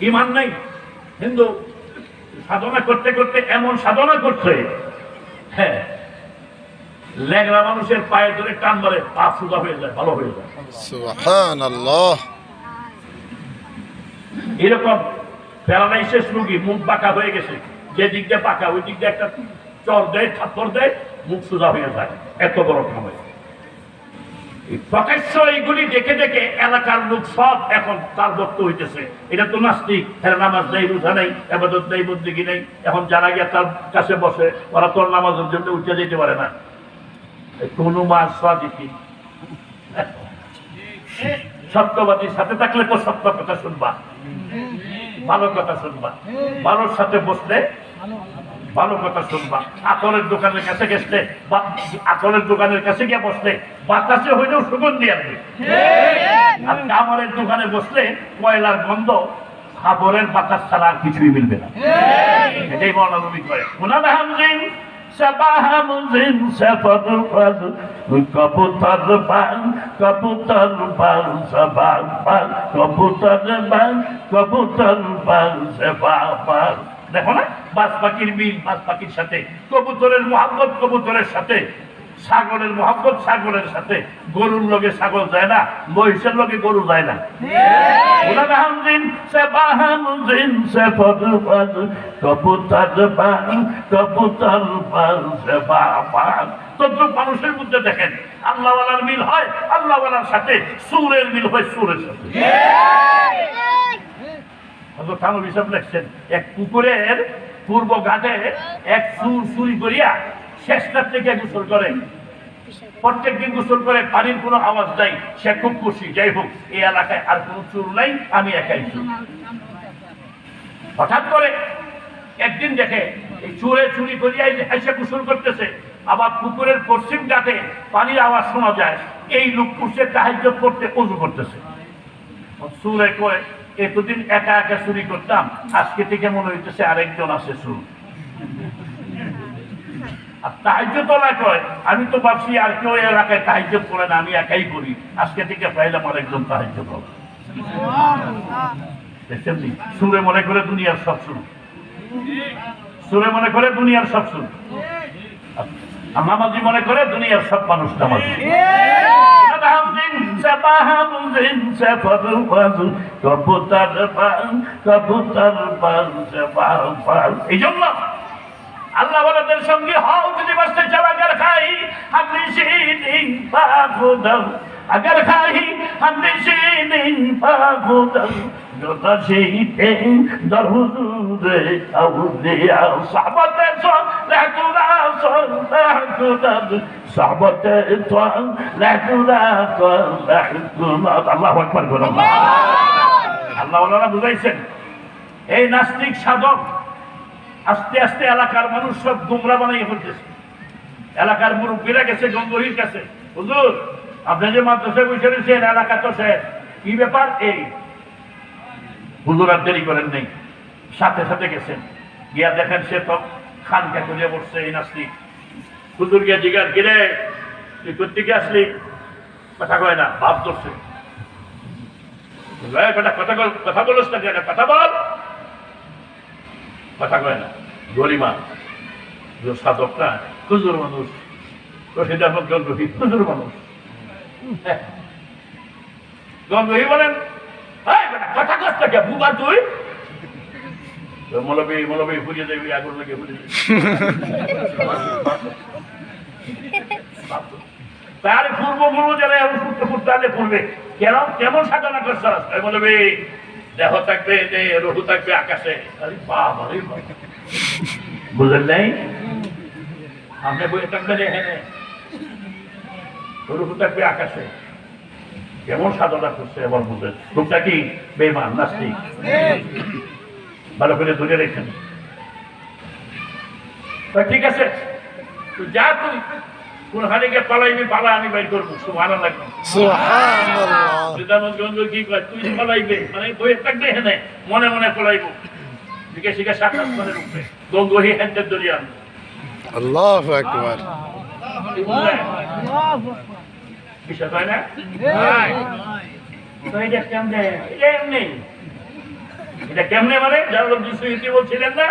ঈমান নাই, হিন্দু। সাধনা করতে করতে এমন সাধনা করছে, হ্যাঁ, ল্যাংড়া মানুষের পায়ে ধরে টান মারে, পা সোজা হয়ে যায়, ভালো হয়ে যায়। সুবহানাল্লাহ। এরকম প্যারালাইসিস রোগী, মুখ বাঁকা হয়ে গেছে, যে দিক দিয়ে বাঁকা ওই দিক দিয়ে একটা চর দেয়, থাপ্পড় দেয়, মুখ সোজা হয়ে যায়। এত বড় সময় প্রকাশ্য এইগুলি দেখে দেখে এলাকার লোক সব এখন তার ভক্ত হইতেছে। এটা তো নাস্তিক, হ্যাঁ, নামাজ নেই, রোজা নেই, ইবাদত নেই, বন্দেগী নেই। এখন যারা গিয়ে তার কাছে বসে, ওরা তোর নামাজের জন্য উঠে যেতে পারে না। কোন মাস সাদিকি, সত্যবাদীর সাথে থাকলে তো সত্য কথা শুনবা, ভালো কথা শুনবা, ভালোর সাথে বসলে ভালো কথা শুনবা। আকলের দোকানের কাছে গেছলে, আকলের দোকানের কাছে গিয়ে বসলে বাতাসে হইলেও সুগন্ধি আসবে। আর কামারের দোকানে বসলে কয়লার গন্ধ, খাবারের বাতাস ছাড়া আর কিছুই মিলবে না। এটাই মৌলানা করে। ওনার হামজিন সাবাহামজিন সাফারুল ফাজল কবুতর বান কবুতর বান সাবান বান কবুতর বান কবুতর বান সাবান। দেখো না, বাজ পাখির মিল বাজ পাখির সাথে, কবুতরের মহব্বত কবুতরের সাথে, ছাগলের মহব্বত ছাগলের সাথে। গরুর লগে ছাগল যায় না, মহিষের লগে গরু যায় না। মানুষের মধ্যে দেখেন আল্লাহওয়ালার মিল হয় আল্লাহওয়ালার সাথে, সুরের মিল হয় সুরের সাথে। থানবী সাহেব লেখছেন, এক পুকুরের পূর্ব ঘাটে এক সুর চুরি করিয়া শেষটার থেকে গোসল করে, প্রত্যেকদিন গোসল করে, পানির কোনো আওয়াজ নাই, সে খুব খুশি। যাই হোক, এই এলাকায় আর কোনো চুর নাই, আমি একাই চুর। হঠাৎ করে একদিন দেখে এই চুরে চুরি করিয়া এসে গোসল করতেছে, আবার পুকুরের পশ্চিম ঘাটে পানির আওয়াজ শোনা যায়। এই লোক উঠে তাহাজ্জুদ করতে ওযু করতেছে। চুরে কয়, এতদিন একা একা চুরি করতাম, আজকে থেকে মনে হইতেছে আরেকজন আছে চুর। আর তাহাজ্জুদ কয়, আমি তো ভাবছি আর কেউ এলাকায় তাহাজ্জুদ করে না, আমি একাই করি, আজকে থেকে পাইলাম আরেকজন তাহাজ্জুদ হবে। দেখছেন, সুরে মনে করে দুনিয়ার সব শুরু, সুরে মনে করে দুনিয়ার সব শুরু, নামাজি মনে করে দুনিয়ার সব মানুষ নামাজি। এই জন্য আল্লাহ ওয়ালাদের সঙ্গে হও যদি বাঁচতে চাও। আগার খাই আপনি সিদিন পাখুদাও, আগার খাই আপনি সিদিন পাখুদাও, যথা সেইতে দরহুদে আউলিয়া সাহাবাতে সালাতুল্লাহ সালাতুল্লাহ সাহাবাতে সালাতুল্লাহ। আল্লাহু আকবার বলুন। আল্লাহ ওয়ালারা বুঝাইছেন, এই নাস্তিক সাধক আস্তে আস্তে এলাকার মানুষ সব গুমরা বানাইয়ে ফেলতেছে। এলাকার মুরব্বীরা গেছে গঙ্গহির কাছে, হুজুর আপনি যে মাদ্রাসায় বসে রয়েছেন, এলাকা তো শেষ, কি ব্যাপার? এই হুজুর আর দেরি করেন নেই, সাথে সাথে গেছেন, গিয়া দেখেন সে তো খানকা খুঁজে বসছে এই নাস্তিক। হুজুর গিয়া জিজ্ঞাসা, গিরে তুই কোথেকে আসলি? কথা কয় না, ভাব ধরছে। কথা বলছ না, কথা বল, কথা কয় না। গরিমা সাধক না, হুজুর মানুষ, রশিদ আহমদ গঙ্গোহী হুজুর মানুষ। গঙ্গোহী বলেন, এই বেটা কথা কষ্ট কে বুবা তুই? মৌলবী ফুরিয়ে দেবী, আগুন লেগে ফুরিয়ে দেবী। তার পূর্ব যারা এখন ফুটতে আলে পড়বে, কেমন সাধনা করছে? বলবে দেহ থাকবে, রঘু থাকবে আকাশে। আরে বাবা, বুঝলেন নাই? আপনি বইয়ে থাকবে এখানে, রঘু থাকবে আকাশে। কেমন সাধনা করছে এবার বুঝেন। লোকটা কি বেঈমান নাস্তিক? ভালো করে ধরে রেখেন। ঠিক আছে, তুই যা, তুই কোনখানে গিয়ে পালাইবি, পালা, আমি বাইর করবো। সুবহানাল্লাহ। কি কয়, তুই পালাইবে মানে বইয়ে থাকবে এখানে, মনে মনে পলাইবো। দিকে শিখে সাক্ষাৎ করে রূপে গঙ্গোহী হ্যান্ডের দরিয়া। আল্লাহু আকবার। বিশ্বাস হয় না? এটা কেমনে? এটা কেমনে মানে জালালউদ্দিন সুয়ুতী বলছিলেন না,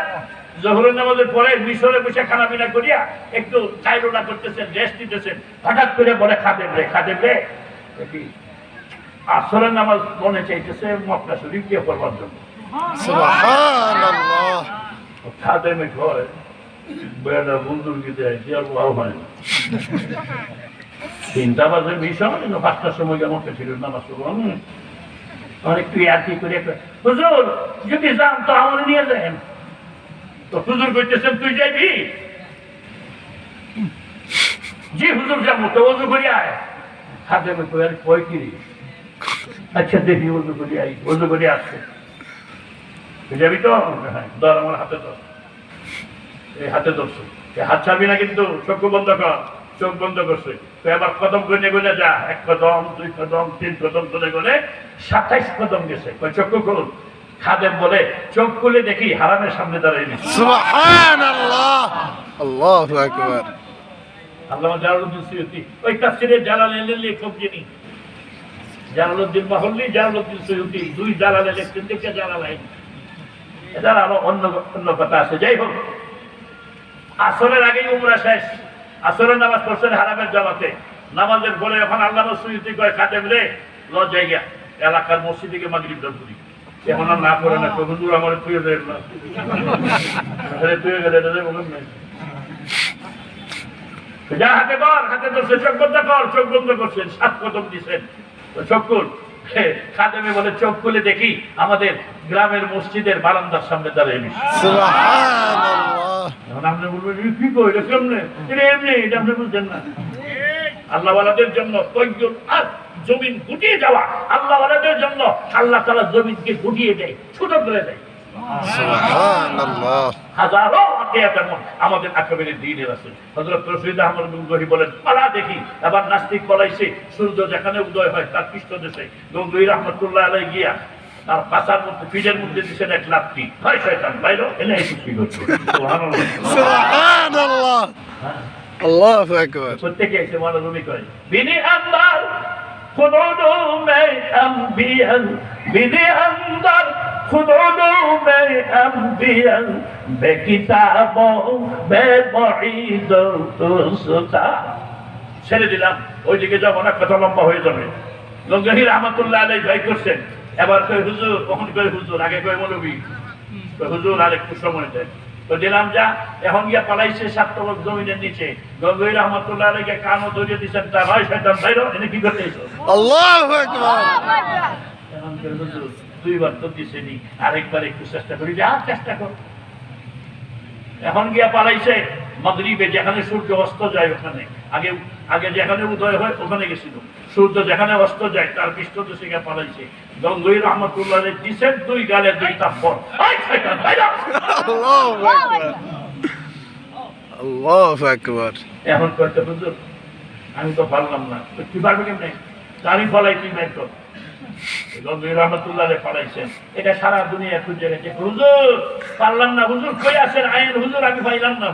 জোহরের নামাজের পরে মিশরে বসে খানা পিনা করিয়া একটু চাইরোনা করতেছেন, রেস্ট নিতেছেন, হঠাৎ করে বলে খাদেম রে আসরের নামাজ মনে চাইতেছে মক্কা শরীফ গিয়ে পড়বার জন্য। সুবহানাল্লাহ। খাদেমে কয় বেড়া বুজুর্গি দেয় কি আর ভালো হয় না। 3টা বাজে মিশন, 5টার সময় মক্কা শরীফ নামাজ পড়বো। একটু ইয়ার্কি করে হুজুর যদি যান তো আমার নিয়ে যান। তো হুজুর কইতেছেন তুই যাইবি? জি হুজুর যাবো। তো ওযু করি আয়। খাদেমে কয় কি? আচ্ছা দেখি ওযু করি আই। ওযু করি আসছে। তুই যাবি তো? হ্যাঁ, ধর আমার হাতে ধর। এই হাতে ধরছে, হাত ছাড়বি না কিন্তু, চক্ষু বন্ধ কর। চোখ বন্ধ করছে। তো এবার কদম গুনে গুনে যা, 1 কদম 2 কদম 3 কদম করে করে 27 কদম গেছে। চক্ষু খুলুন। খাদেম বলে চোখ খুলে দেখি হারামের সামনে দাঁড়িয়ে গেছে। সুবহানাল্লাহ। আল্লাহু আকবার। আল্লামা জালালউদ্দিন সুয়ুতী ওই তাফসীরে জালালাইনের লেখক যিনি, জালালউদ্দিন মাহল্লি, জালালউদ্দিন সুয়ুতী, 2 জালালে লিখতেন, দেখে জালালাইন। এটা আরো অন্য কথা আছে। যাই হোক, আসরের আগেই উমরা শেষ। আসরের নামাজ পড়ছেন হারামের জামাতে। নামাজের পরে এখন আল্লামা সুয়ুতী কয় খাদেম রে ল জায়গা এলাকার মসজিদে গিয়ে মাগরিব দান করি। এখন আর না করে না, হুজুর আমার তুই দেন না, তুই গেলে বলুন না, যা হাতে কর, হাতে ধরছে, চোখ বন্ধ কর। চোখ বন্ধ করছেন, 7 কদম দিচ্ছেন। চোখ খুল। খাদেমে বলে চোখ খুলে দেখি আমাদের গ্রামের মসজিদের বারান্দার সামনে দাঁড়িয়ে গেছি। সুবহানাল্লাহ। এখন আপনি বলবেন কি কই, এটা কেমনে? এটা এমনি, এটা আপনি বুঝছেন না। আল্লাহওয়ালাদের জন্য আর জমিন গুটিয়ে যাওয়া, আল্লাহওয়ালাদের জন্য আল্লাহ তাআলা জমিনকে গুটিয়ে দেয়, ছোট করে দেয়। সুবহানাল্লাহ। হাজারো আকিয়াত এমন আমাদের আকাবেরের দ্বীনের আছে। হযরত রশিদ আহমদ গঙ্গোহী বলেন, পালা দেখি। আবার নাস্তিক বলাইছে সূর্য যেখানে উদয় হয় তার পৃষ্ঠদেশে গঙ্গোহী রাহমাতুল্লাহ আলাইহি গিয়া তার পাছার মধ্যে, পিঠের মধ্যে দিছেন 1 লাথি। হয় শয়তান বাইরো, এনে এই কি করছে? সুবহানাল্লাহ। সুবহানাল্লাহ। আল্লাহু আকবার। প্রত্যেকই এসে মনে রুমি করে বিনি আন্দার খুদুদু মে আম্বিয়া, বিনি আন্দার খুদুদু মে আম্বিয়া, বেকিতাব বে মুঈদতু সুতা। ছেড়ে দিলাম, ওইদিকে যাবো না, কথা লম্বা হয়ে যাবে। গঙ্গোহী রাহমাতুল্লাহ আলাইহি ভাই করছেন। এবার কই হুজুর, কখন কই হুজুর, আগে কই মৌলবী, হুজুর আর একটু সময় দেন। তো দিলাম যা। এখন গিয়া পালাইছে 7 তবক জমিনের নিচে। গঙ্গোহী রাহমাতুল্লাহ আলাইহি কানও ধরিয়ে দিচ্ছেন, তা ভাই শয়তান বাইরো, এনে কি করতে এসো? আল্লাহু আকবার। এখন কই হুজুর 2 বার তো দিছেনি, আরেকবার একটু চেষ্টা করি। যা চেষ্টা কর। এখন গিয়া পালাইছে মাগরিবে, যেখানে সূর্য অস্ত যায় ওখানে। আগে যেখানে উদয় হয় ওখানে গেছিল। সূর্য যেখানে অস্ত যায় তার পৃষ্ঠদেশে গিয়ে পালাইছে। গঙ্গোহী রাহমাতুল্লাহ আলাইহি দিছেন 2 গালে 2 থাপ্পড়। এই শয়তান বাইরো। আল্লাহু আকবার। আল্লাহু আকবার। এখন কইতে হুজুর আমি তো পারলাম না। কি পারবে কেমনে? আমি ফলাই, তুই বের কর। গঙ্গোহী রাহমাতুল্লাহ আলাইহি ফলাইছেন। এটা সারা দুনিয়া খুঁজে গেছে। হুজুর পারলাম না, হুজুর কই আছেন? আইন হুজুর, আমি পাইলাম না।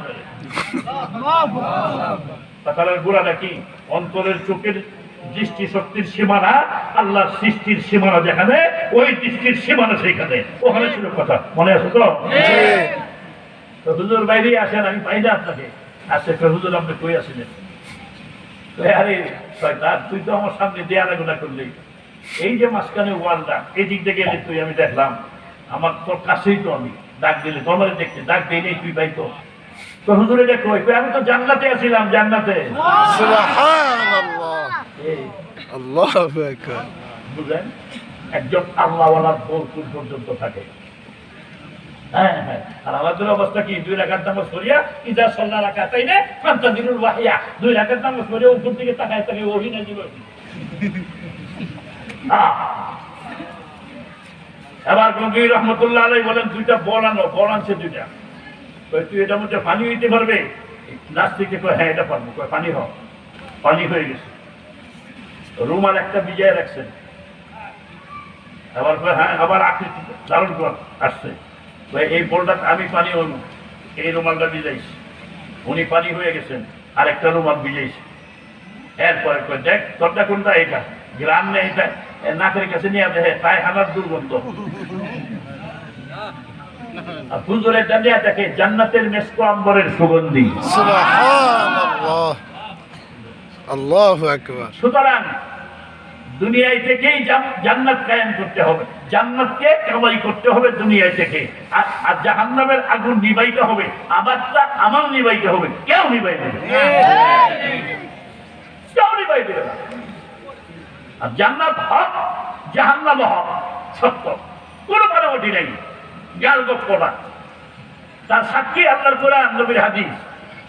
কথার গোড়াটা কি? অন্তরের চোখের দৃষ্টি শক্তির সীমানা, আল্লাহর সৃষ্টির সীমানা যেখানে, ওই দৃষ্টির সীমানা সেইখানে। ওখানে ছিল কথা, মনে আছে তো? তো হুজুর বাইরে আসেন, আমি পাই না আপনাকে। আসে হুজুর আপনি কই আসিলেন? আরে শয়তান, তুই তো আমার সামনে দেয়ালে গুণা করলি। এই যে মাঝখানে ওয়ালটা এই দিক থেকে গেলে তুই আমি দেখলাম আমার তোর কাছেই তো আমি ডাক দিলে তোমার দেখতে ডাক দিই নেই তুই পাই তো হুজুরে দেখো আমি তো জান্নাতে আছিলাম জান্নাতে সুবহানাল্লাহ এই আল্লাহু আকবার বুঝলেন একজন আল্লাহওয়ালার দৌড় পর্যন্ত থাকে হ্যাঁ হ্যাঁ আর আমাদের অবস্থা কি 2 রাকাত নামাজ পড়িয়া ইজা সাল্লা রাকাতাইনে ফান্তাজিরুল ওয়াহিয়া 2 রাকাত নামাজ পড়িয়া উপর দিকে তাকায় তাকায় ওহি না দিল এবার গঙ্গি রহমতুল্লাহ আলাইহি বলেন দুইটা বল আনছে দুইটা তুই এটার মধ্যে পানি হইতে পারবে নাস্তিকে কয় হ্যাঁ এটা পারবো কয় পানি পানি হয়ে গেছে রুমাল একটা ভিজায় রাখছেন আবার হ্যাঁ আবার আকৃতি দারুণ আসছে এই বলটা আমি পানি হইব এই রুমালটা ভিজাইছি উনি পানি হয়ে গেছেন আরেকটা রুমাল ভিজাইছি এরপরে কয় দেখ তোরটা কোনটা এটা গ্রাম নেই এটা নাকের কাছে নিয়ে দেখে তাই হানার দুর্গন্ধ আর হুজুরের ডালিয়া দেখে জান্নাতের মেসকো আম্বরের সুগন্ধি সুবহানাল্লাহ আল্লাহু আকবার সুতরাং দুনিয়ায় থেকেই জান্নাত কায়েম করতে হবে জান্নাতকে কামাই করতে হবে দুনিয়ায় থেকে আর জাহান্নামের আগুন নিভাইতে হবে আবারটা আমল নিভাইতে হবে কেউ নিভাই দেবে কেউ নিভাই দেবে না আর জান্নাত হক জাহান্নাম হক সত্য কোনো মানামতি নেই গাল গপ্প না তার সাক্ষী আল্লাহর কোরআন নবীর হাদিস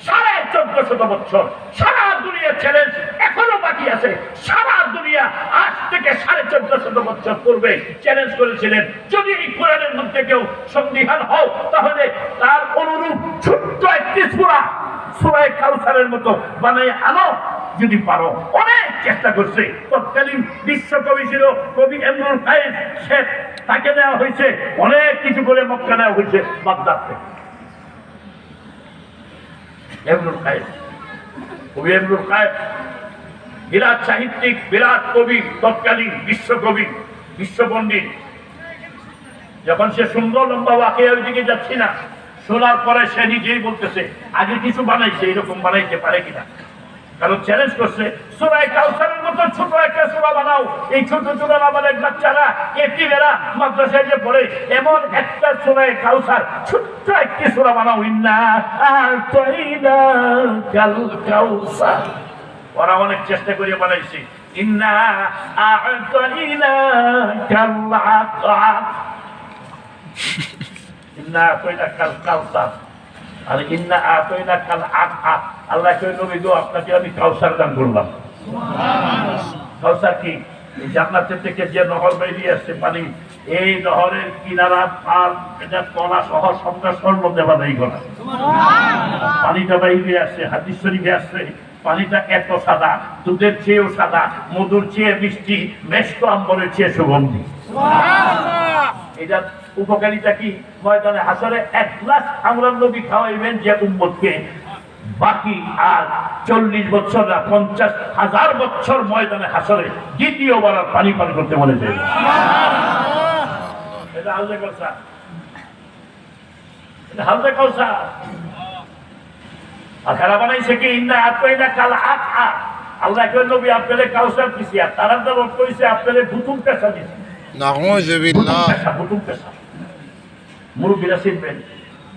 1450 বছর সারা দুনিয়া চ্যালেঞ্জ এখনো বাকি আছে সারা দুনিয়া আজ থেকে 1450 বছর পূর্বে চ্যালেঞ্জ করেছিলেন যদি এই কোরআনের মধ্যে কেউ সন্দিহান হও তাহলে তার অনুরূপ ছোট্ট একটি সূরা কাউসারের মতো বানিয়ে আনো যদি পারো অনেক চেষ্টা করছে তৎকালীন বিশ্বকবি ছিল কবি ইমরুল কায়েস সে তাকে নেওয়া হয়েছে অনেক কিছু করে মক্কা নেওয়া হয়েছে বাগদাদ থেকে ইমরুল কায়েস কবি ইমরুল কায়েস বিরাট সাহিত্যিক বিরাট কবি তৎকালীন বিশ্বকবি বিশ্বপণ্ডিত যখন সে সুন্দর লম্বা ওয়াকিয়ার দিকে যাচ্ছি না শোনার পরে সে নিজেই বলতেছে আগে কিছু বানাইছে এরকম বানাইতে পারে কিনা কারণ চ্যালেঞ্জ করছে সূরা কাউসারের মতো ছোট একটা সূরা বানাও এই ছোট ছোট আমাদের বাচ্চারা এতিমেরা মাদ্রাসায় যে পড়ে এমন একটা সূরা কাউসার ছোট্ট একটি সূরা বানাও ইন্না আতাইনা কাল কাউসার ওরা অনেক চেষ্টা করে বানাইছে ইন্না আতাইনা কাল আতাক ইন্না আতাইনা কাল কাউসার আর ইন্না আতাইনা কাল আতাক আল্লাহ কই নবী গো আপনাকে আমি কাউসার দান করলাম কাউসার কি এই জান্নাতের থেকে যে নহর বেরিয়ে আসছে পানি এই নহরের কিনারা পার এটা তলা সহ সবটা স্বর্ণ দেওয়া নেই গোনা পানিটা বাইরে আসছে হাদিস শরীফে আসছে পানিটা এত সাদা দুধের চেয়েও সাদা মধুর চেয়ে মিষ্টি মেসকো আম্বরের চেয়ে সুগন্ধি এটা উপকারিতা কি ময়দানে হাসরে 1 গ্লাস আমরান নবী খাওয়াইবেন যে উম্মতকে বাকি আর 40 বছর না 50,000 বছর ময়দানে হাসরে দ্বিতীয়বার পানি পান করতে মনে চাই এটা হালদে কাউসার এটা হালদে কাউসার আর খারাপ বানাইছে কি ইন্না আতাইনা কাল আতা আল্লাহ কই নবী আপনারে কাউসার দিছি আর তারা তো কইছে আপনারে বুতুম পেশা দিছি নাউযু বিল্লাহ বুতুম পেশা মুরব্বিরা শিখবেন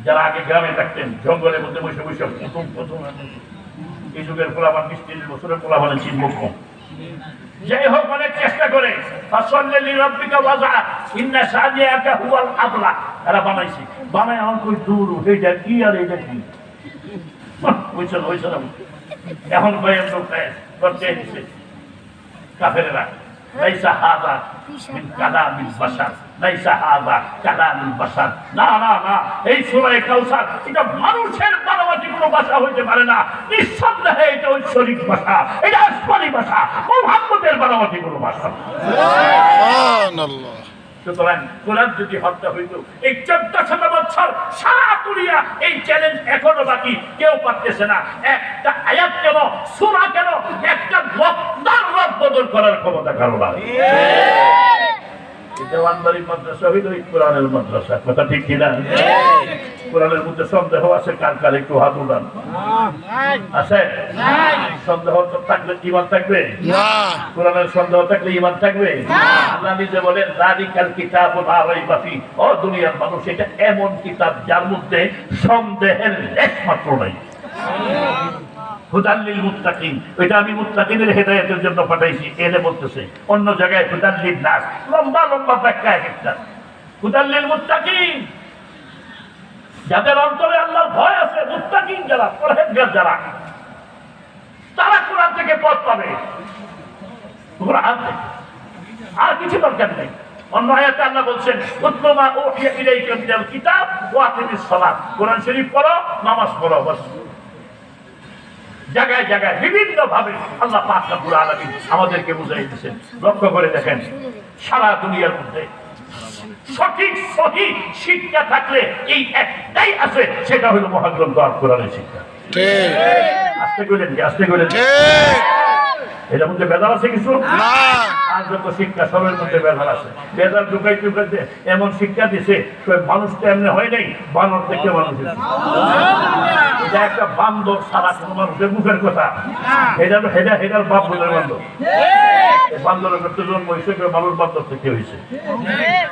যারা আগে গ্রামে থাকতেন জঙ্গলের মধ্যে বসে বসে প্রথম এই যুগের পোলাপান 20-30 বছরের পোলাপানের চিনব কম যাই হোক অনেক চেষ্টা করে ফাসাল্লি লিরাব্বিকা ওয়াজা ইন্না শানিয়াকা হুয়াল আবলা এরা বানাইছে বানায় আমার কই দূর এইটা কি আর এইটা কি হইছে না এখন ভাই আমরা করতে দিছে কাফেররা লাইসা হাযা মিন কালামিল বাশার লাইসা হাযা কালামিল বাশার না না না এই সূরা কাউসার এটা মানুষের বানাওয়াটি কোনো ভাষা হইতে পারে না নিঃসন্দেহে এটা ঐশ্বরিক ভাষা এটা আসমানি ভাষা মুহাম্মদের বানাওয়াটি কোনো ভাষা সুবহানাল্লাহ সুতরাং কোরআন যদি হত্যা হইত এই 1400 বছর সারা দুনিয়া এই চ্যালেঞ্জ এখনো বাকি কেউ পারতেছে না একটা আয়াত কেন সূরা কেন একটা বক্তার রব বদল করার ক্ষমতা কারো নাই দেওয়ানবাড়ি মাদ্রাসা হইল কোরআনের মাদ্রাসা, কথা ঠিক কিনা? কোরআনের মধ্যে সন্দেহ আছে কার কার, একটু হাত উঠান। আছে সন্দেহ থাকলে ইমান থাকবে না। কোরআনের সন্দেহ থাকলে ইমান থাকবে? আল্লাহ নিজে বলেন যালিকাল কিতাবু লা রাইবা ফি, ও দুনিয়ার মানুষ এটা এমন কিতাব যার মধ্যে সন্দেহের লেশমাত্র নাই। হুদাল লিল মুত্তাকিন, এটা আমি মুত্তাকিনের হেদায়েতের জন্য পাঠাইছি এনে বলতেছে। অন্য জায়গায় হুদাল লিন নাস, লম্বা লম্বা ব্যাখ্যা একটা। হুদাল লিল মুত্তাকিন, যাদের অন্তরে আল্লাহর ভয় আছে, মুত্তাকিন যারা, পরহেজগার যারা, তারা কোরআন থেকে পথ পাবে। কোরআন থেকে আর কিছু দরকার নেই। অন্য আয়াতে আল্লাহ বলছেন উতলু মা উহিয়া ইলাইকা মিনাল কিতাব ওয়া আকিমিস সালাত, কোরআন শরীফ পড়ো, নামাজ পড়ো, বাস। জায়গায় জায়গায় বিভিন্ন ভাবে আল্লাহ পাক রব্বুল আলামিন আমাদেরকে বুঝাই দিয়েছেন। লক্ষ্য করে দেখেন, সারা দুনিয়ার মধ্যে সঠিক সহি শিক্ষা থাকলে এই একটাই আছে, সেটা হলো মহাগ্রন্থ আল কোরআনের শিক্ষা। ঠিক। আস্তে কইলেন কি? আস্তে কইলেন। ঠিক। এটার মধ্যে বেদাল আছে কিছু না। আর যত শিক্ষা সবের মধ্যে বেদাল আছে। বেদাল ঢুকাই ঢুকাইতে এমন শিক্ষা দিছে, মানুষ তো এমনি হয় নাই, বানর থেকে মানুষ হয়েছে। এটা একটা বান্দর সারা কোনো মানুষের মুখের কথা। এটার বাপ বলে বান্দর। বান্দরের করতে জন্ম হয়েছে, মানুষ বান্দর থেকে হয়েছে।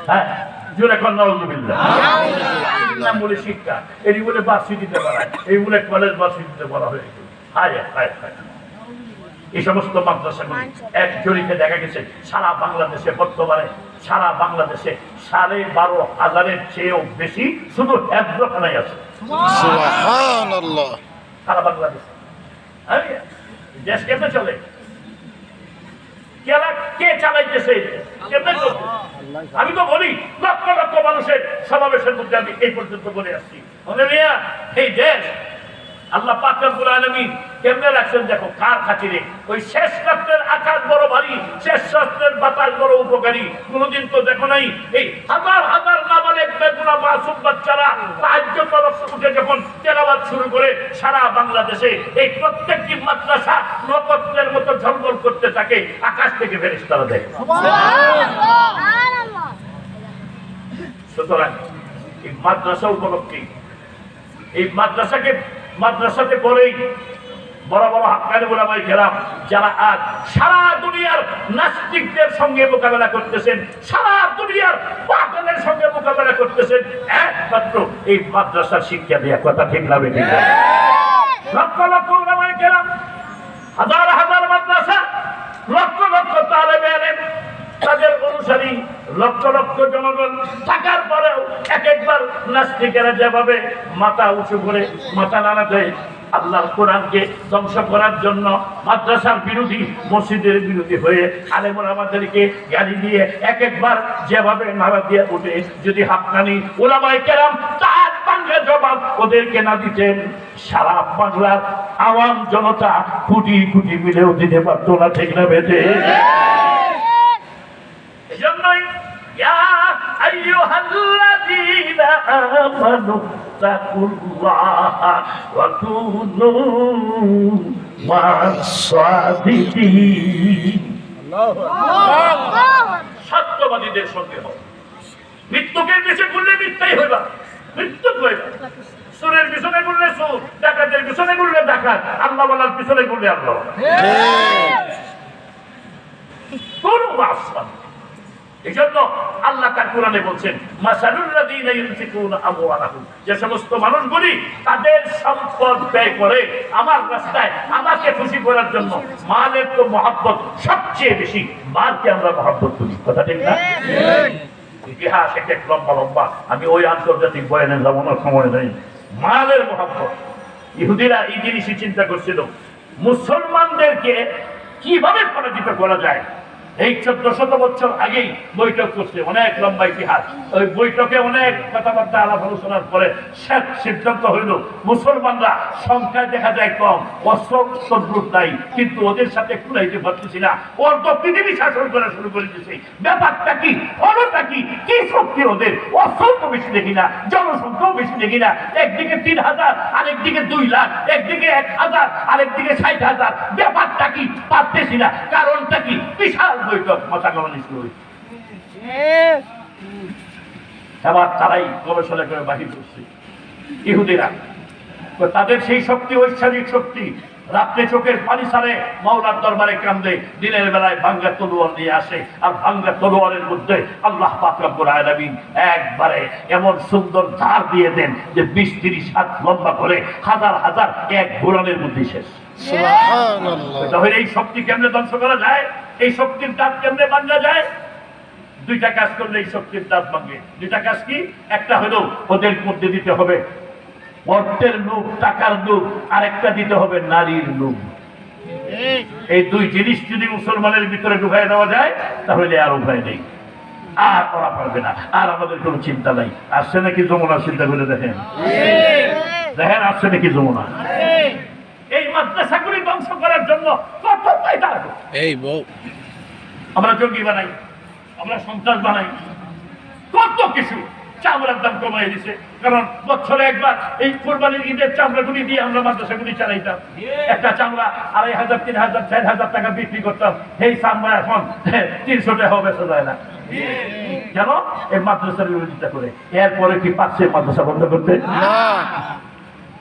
হ্যাঁ, জোরে কন্যা বলে শিক্ষা, এই বলে ভার্সিটিতে পড়ায়, এই বলে কলেজ ভার্সিটিতে পড়া হয়ে গেল। হায় হায় হায়, এই সমস্ত মাদ্রাসাগুলি এক জরিপে দেখা গেছে সারা বাংলাদেশে বর্তমানে সারা বাংলাদেশে 12,500-এর চেয়েও বেশি শুধু হেফজখানায় আছে। সুবহানাল্লাহ। সারা বাংলাদেশে দেশ কেমনে চলে? কে চালাইতেছে? কেমনে চলছে? আমি তো বলি লক্ষ লক্ষ মানুষের সমাবেশের মধ্যে আমি এই পর্যন্ত বলে আসছি, এই দেশ আল্লাহ পাক রব্বুল আলামিন কেমনে রাখছেন দেখো, কার খাতিরে? ওই শেষ রাত্রের আকাশ বড় ভারী, শেষ রাত্রের বাতাস বড় উপকারী। কোনদিন তো দেখো নাই এই হাজার হাজার নাবালেগ বেগুনা মাসুম বাচ্চারা তাহাজ্জুদ তরফ উঠে যখন তেলাওয়াত শুরু করে সারা বাংলাদেশে এই প্রত্যেকটি মাদ্রাসা নক্ষত্রের মতো ঝলমল করতে থাকে, আকাশ থেকে ফেরেশতারা দেখে। সুবহানাল্লাহ। সুতরাং এই মাদ্রাসা উপলক্ষে, এই মাদ্রাসাতে পড়েই বড় বড় হাক্কানি উলামায়ে কেরাম যারা আজ সারা দুনিয়ার নাস্তিকদের সঙ্গে মোকাবেলা করতেছেন, সারা দুনিয়ার বাতিলের সঙ্গে মোকাবেলা করতেছেন, একমাত্র এই মাদ্রাসার শিক্ষা দেয়া, কথা ঠিক না বেঠিক? লক্ষ লক্ষ উলামায়ে কেরাম, হাজার হাজার মাদ্রাসা, লক্ষ লক্ষ তালেবে ইলম, তাদের অনুসারী লক্ষ লক্ষ জনগণ থাকার পরেও একবার নাস্তিকেরা যেভাবে মাথা উঁচু করে মাথা নাড়া দেয় আল্লাহর কোরআনকে ধ্বংস করার জন্য, মাদ্রাসার বিরোধী, মসজিদের বিরোধী হয়ে আলেম ওলামাদেরকে গালি দিয়ে একবার যেভাবে নাড়া দিয়ে উঠে, যদি হাক্কানি উলামায়ে কেরাম তার বাংলা জবাব ওদেরকে না দিতেন, সারা বাংলার আওয়াম জনতা কোটি কোটি মিলেও দিতে পারত না, ঠিক না বেঁধে? এজন্যই ইয়া আইয়ুহাল্লাযীনা আমানু তাকুল্লাহা ওয়া কুনু মা'আস সাদিকিন। সত্যবাদীদের সঙ্গে হও। মৃত্যুকে পিছে ঘুরলে মিথ্যাই হইবা, মৃত্যু হইবা। সুরের পিছনে ঘুরলে সুর, ডাকাতের পিছনে ঘুরলে ডাকাত, আল্লাহ ওয়ালার পিছনে ঘুরলে আল্লাহ। কোন মাসা এই জন্য আল্লাহ তার কোরআনে বলছেন মাসালুল্লাযীনা ইউনফিকুনা আমওয়ালাহুম, যে সমস্ত মানুষগুলি তাদের সম্পদ ব্যয় করে আমার রাস্তায় আমাকে খুশি করার জন্য, মালের তো মহব্বত সবচেয়ে বেশি, মালকে আমরা মহব্বত করি, কথা ঠিক না? ইতিহাস এক লম্বা লম্বা, আমি ওই আন্তর্জাতিক বয়ানে যাব না, সময় নেই। মালের মহব্বত, ইহুদিরা এই জিনিসই চিন্তা করছিল মুসলমানদেরকে কিভাবে পরাজিত করা যায়। এই 1400 বছর আগেই বৈঠক করছে, অনেক লম্বা ইতিহাস। ওই বৈঠকে অনেক কথাবার্তা আলাপ আলোচনার পরে শেষ সিদ্ধান্ত হইল মুসলমানরা সংখ্যায় দেখা যায় কম, অস্ত্র তদ্রুপ নাই, কিন্তু ওদের সাথে কুলাইতে পারতেছি না, ওর তো পৃথিবী শাসন করা শুরু করে দিয়েছে। ব্যাপারটা কি, হলোটা কি, কি শক্তি ওদের? অস্ত্র তো বেশি দেখি না, জনসংখ্যাও বেশি দেখি না, একদিকে 3000, আরেকদিকে 2 লাখ, একদিকে 1000, আরেকদিকে 60,000। ব্যাপারটা কি পারতেছি না, কারণটা কি? বিশাল বৈঠক, মাথা কামানি শুরু হয়েছে। এবার তারাই গবেষণা করে বাহির করছে ইহুদিরা। তো তাদের সেই শক্তি ঐশ্বরিক শক্তি, রাত্রে চোখের পানি ছাড়ে মাওলার দরবারে কান্দে, দিনের বেলায় ভাঙ্গা তলোয়ার নিয়ে আসে, আর ভাঙ্গা তলোয়ারের মধ্যে আল্লাহ পাক রব্বুল আলামিন একবারে এমন সুন্দর ধার দিয়ে দেন যে 20-30 হাত লম্বা করে হাজার হাজার এক ঘোড়ানের মধ্যে শেষ। সুবহানাল্লাহ। তাহলে এই শক্তি কেমনে ধ্বংস করা যায়? এই শক্তির দাঁত কেমনে ভাঙা যায়? দুইটা কাজ করলে এই শক্তির দাঁত ভাঙে। দুইটা কাজ কি? একটা হলো ওদের মধ্যে দিতে হবে অর্থের লোভ, টাকার লোভ, আর একটা দিতে হবে নারীর লোভ। এই দুই জিনিস যদি মুসলমানের ভিতরে ঢুকাই দেওয়া যায় তাহলে আর উপায় নেই, আর করা পারবে না, আর আমাদের কোনো চিন্তা নাই। আসছে নাকি যমুনা? চিন্তা করে দেখেন, দেখেন আসছে নাকি যমুনা? এই মাদ্রাসাগুলি ধ্বংস করার জন্য কত পয়সা এই বউ আমরা জঙ্গি বানাই, আমরা সন্ত্রাস বানাই, কত কিছু। চামড়ার দাম কমাই দিছে, কারণ বছরে একবার এই কোরবানির ঈদের চামড়াগুলি দিয়ে আমরা মাদ্রাসাগুলি চালাইতাম। একটা চামড়া 2500, 3000, 4000 টাকা বিক্রি করতাম। এই চামড়া এখন 300 টাকা বেচা যায় না। কেন? এই মাদ্রাসার বিরোধিতা করে। এরপরে কি পাচ্ছে মাদ্রাসা বন্ধ করতে?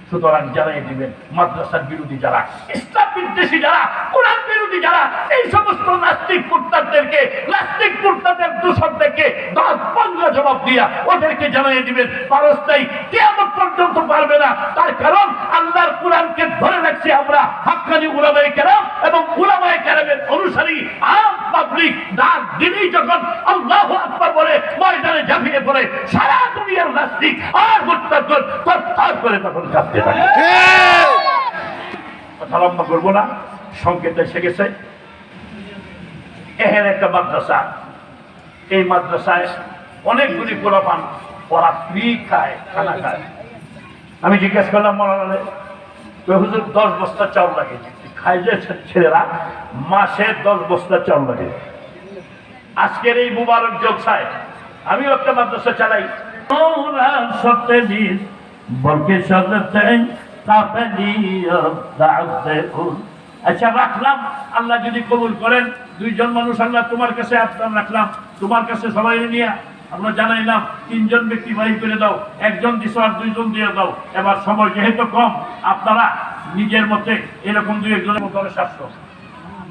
সুতরাং জানাই দিবেন, মাদ্রাসার বিরোধী যারা, ইসলাম বিদ্বেষী যারা, কোরআন বিরোধী যারা, এই সমস্ত নাস্তিক মুরতাদদেরকে, নাস্তিক মুরতাদের দূষণদেরকে দাঁত ভাঙা জবাব দিয়া ওদেরকে জানাই দিবেন, পারস্থায়ী কিয়ামত পর্যন্ত পারবে না। তার কারণ আল্লাহর কোরআনকে ধরে রাখছি আমরা হাক্কানি উলামায়ে কেরাম এবং উলামায়ে কেরামের অনুসারী আম পাবলিক। ডাক দিনেই যখন আল্লাহু আকবার বলে ময়দানে ঝাঁপিয়ে পড়ে সারা দুনিয়ার নাস্তিক আর মুরতাদগণ তরতর করে তখন কাঁপতে থাকে। কথা লম্বা করবো না, সংকেত এসে গেছে। এখানে একটা মাদ্রাসা, এই মাদ্রাসায় অনেকগুলি পোলাপান, ওরা ফ্রি খায়, খানা খায়। আমি জিজ্ঞেস করলাম মৌলানা, হুজুর 10 বস্তা চাউল লাগে, খায় যে ছেলেরা মাসে 10 বস্তা চাউল লাগে। আজকের এই মুবারক জলসায় আমিও একটা মাদ্রাসা চালাই। বলকে আচ্ছা রাখলাম, আল্লাহ যদি কবুল করেন, 2 জন মানুষ আল্লাহ তোমার কাছে আপনার রাখলাম, তোমার কাছে সবাই নিয়ে আমরা জানাইলাম 3 জন ব্যক্তি বাড়ি করে দাও, 1 জন দিছো আর 2 জন দিয়ে দাও। এবার সময় যেহেতু কম, আপনারা নিজের মতে এরকম 2-1 জনের মতো 700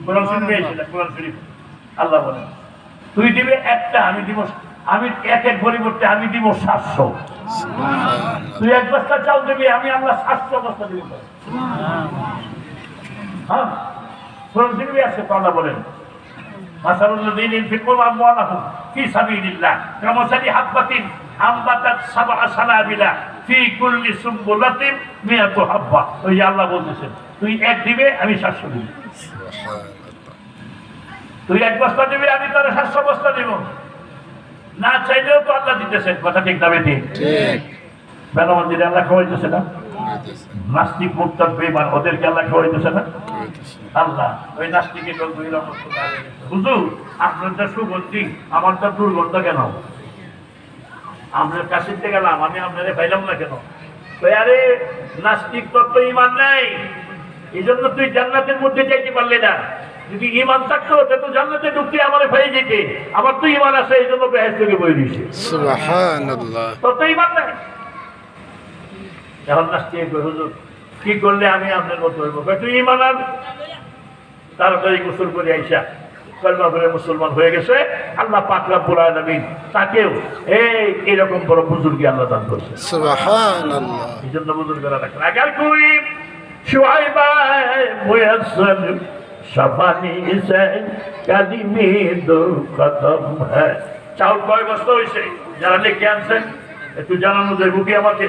কোরআন শরীফ পেয়েছিলেন, কোরআন শরীফ আল্লাহ বলেন তুই দিবে একটা, আমি দিব, আমি একের পরিবর্তে আমি দিব 700। তুই 1 বস্তা চাল দিবি, আমি আল্লাহ 700 বস্তা দিব। হ্যাঁ, কোরআন শরীফে আছে তো আল্লাহ বলেন মাসালুল্লাযীনা ইনফিকুনা আমওয়ালাহুম ফি সাবিলিল্লাহ কামাসালি হাববাতিন আমবাতাত 7 সানাবিলা ফি কুল্লি সুমবুলাতিন 100 হাব্বা। ওই যে আল্লাহ বলতেছেন তুই 1 দিবে, আমি 700 দিব। তুই 1 বস্তা দিবি, আমি তোর 700 বস্তা দিব। না চাইলেও তো আল্লাহ দিতেছেন, কথা ঠিক দাবে ঠিক। বেনামাজিরা আল্লাহ খাওয়াইতেছে না, নাস্তিক মুরতাদ বেঈমান ওদেরকে আল্লাহ খাওয়াইতেছে না। আল্লাহ ওই নাস্তিকে হুজুর আপনার তো সুগন্ধি, আমার তো দুর্গন্ধ কেন? আপনার কাছে গেলাম, আমি আপনারে পাইলাম না কেন? আরে নাস্তিক তোর তো ঈমান নাই, এই জন্য তুই জান্নাতের মধ্যে যাইতে পারলি না। যদি ঈমান থাকতো তো জান্নাতে ঢুকতে আমারে পেয়ে যেতে। আমার তো ঈমান আছে, এই জন্য বেহেশত থেকে বই দিয়েছে। সুবহানাল্লাহ। তোর তো ঈমান নাই। এখন নাস্তিক হুজুর কি করলে আমি আপনার মতো হইব? তুই ঈমান আন, তাড়াতাড়ি গোসল করে আইসা কলমা পড়ে মুসলমান হয়ে গেছে। আল্লাহ পাক রব্বুল আলামিন তাকেও এইরকম বড় বুজুর্গি আল্লাহ দান করেছে। সুবহানাল্লাহ। এই জন্য বুজুর্গরা রাখেন আগার কুই শুআইবা মুয়াজ্জল শাবানি সে কালিমে দো কদম হ্যায়। চাউল কয় বস্তা হয়েছে? যারা লিখে আনছেন একটু জানানো যায় বুকে আমাকে।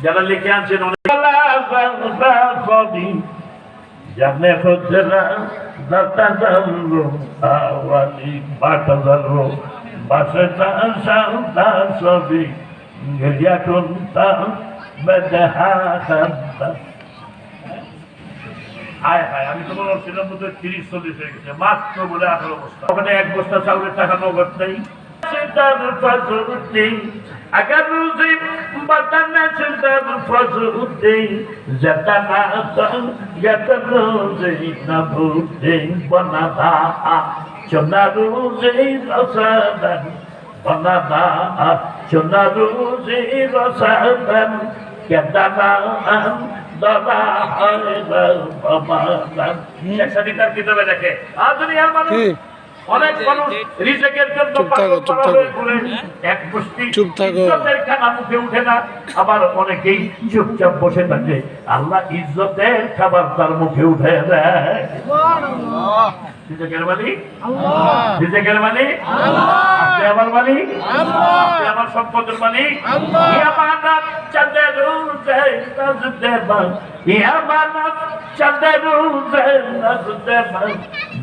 যারা লিখে আনছেন অনেক জানে খুদরা দাতাদারু আওয়ালি বাতাদারু বাসতা শাউতা সবি গিয়াতুন তা বদহা খাদা। আয় হায়, আমি তো বললাম ছিলাম বোধহয় 30-40 হয়ে গেছে, মাত্র বলে 18 বস্তা। ওখানে 1 বস্তা চাউলের টাকা নগদ নেই। से दर फजुते अगर रोज़े बदन से दर फजुते जतना तन यतन रोज़े न भूते बनता चुना रोज़े रसदन बनता चुना रोज़े रसदन यतना दबा है बमदन शेखसादी तार किताबे देखे आज दुनियार মানুষ অনেক মানুষ রিজিকের জন্য পাগল হয়ে ঘুরে এক মুষ্টি ইজ্জতের খানা মুখে উঠে না আবার অনেকেই চুপচাপ বসে থাকে আল্লাহ ইজ্জতের খাবার তার মুখে উঠে দেয় সুবহানাল্লাহ রিজিকের মালিক আল্লাহ রিজিকের মালিক আল্লাহ আপনি আমার মালিক আল্লাহ আপনি আমার সম্পদের মালিক আল্লাহ ইয়া মানাত চাঁদের উজে নাজদেবা ইয়া মানাত চাঁদের উজে নাজদেবা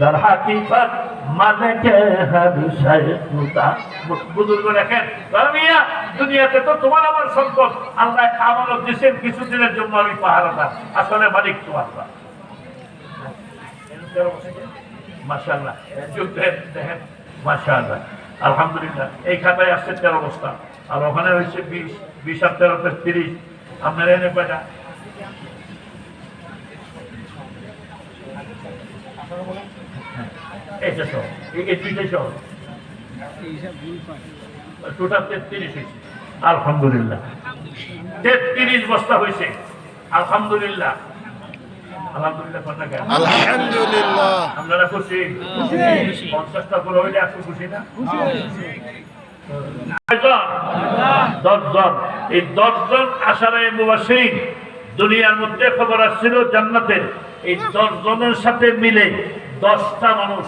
در حقیقت مالک ہر شے خدا বুজুর্গ দেখেন মিয়া দুনিয়াতে তো তোমার আমার সম্পদ আল্লাহ আমানত দিয়েছেন কিছুদিনের জন্য আমি পাহারাদার আসলে মালিক তো আল্লাহ মাশাআল্লাহ দেখেন মাশাআল্লাহ আলহামদুলিল্লাহ এই খাতায় আসছে 13 অবস্থা আর ওখানে হচ্ছে 20 আর 13 30 আপনারা এনে কয়টা এইটা সহ এই দুইটাই সহ টোটাল 33 হয়েছে আলহামদুলিল্লাহ 33 বস্তা হয়েছে আলহামদুলিল্লাহ আলহামদুলিল্লাহ কথা কেন আলহামদুলিল্লাহ আপনারা খুশি 50টা করে হইলে আপনি খুশি না দশজন এই 10 জন আশারায়ে মুবাশশিরিন দুনিয়ার মধ্যে খবর আসছিল জান্নাতের এই 10 জনের সাথে মিলে 10টা মানুষ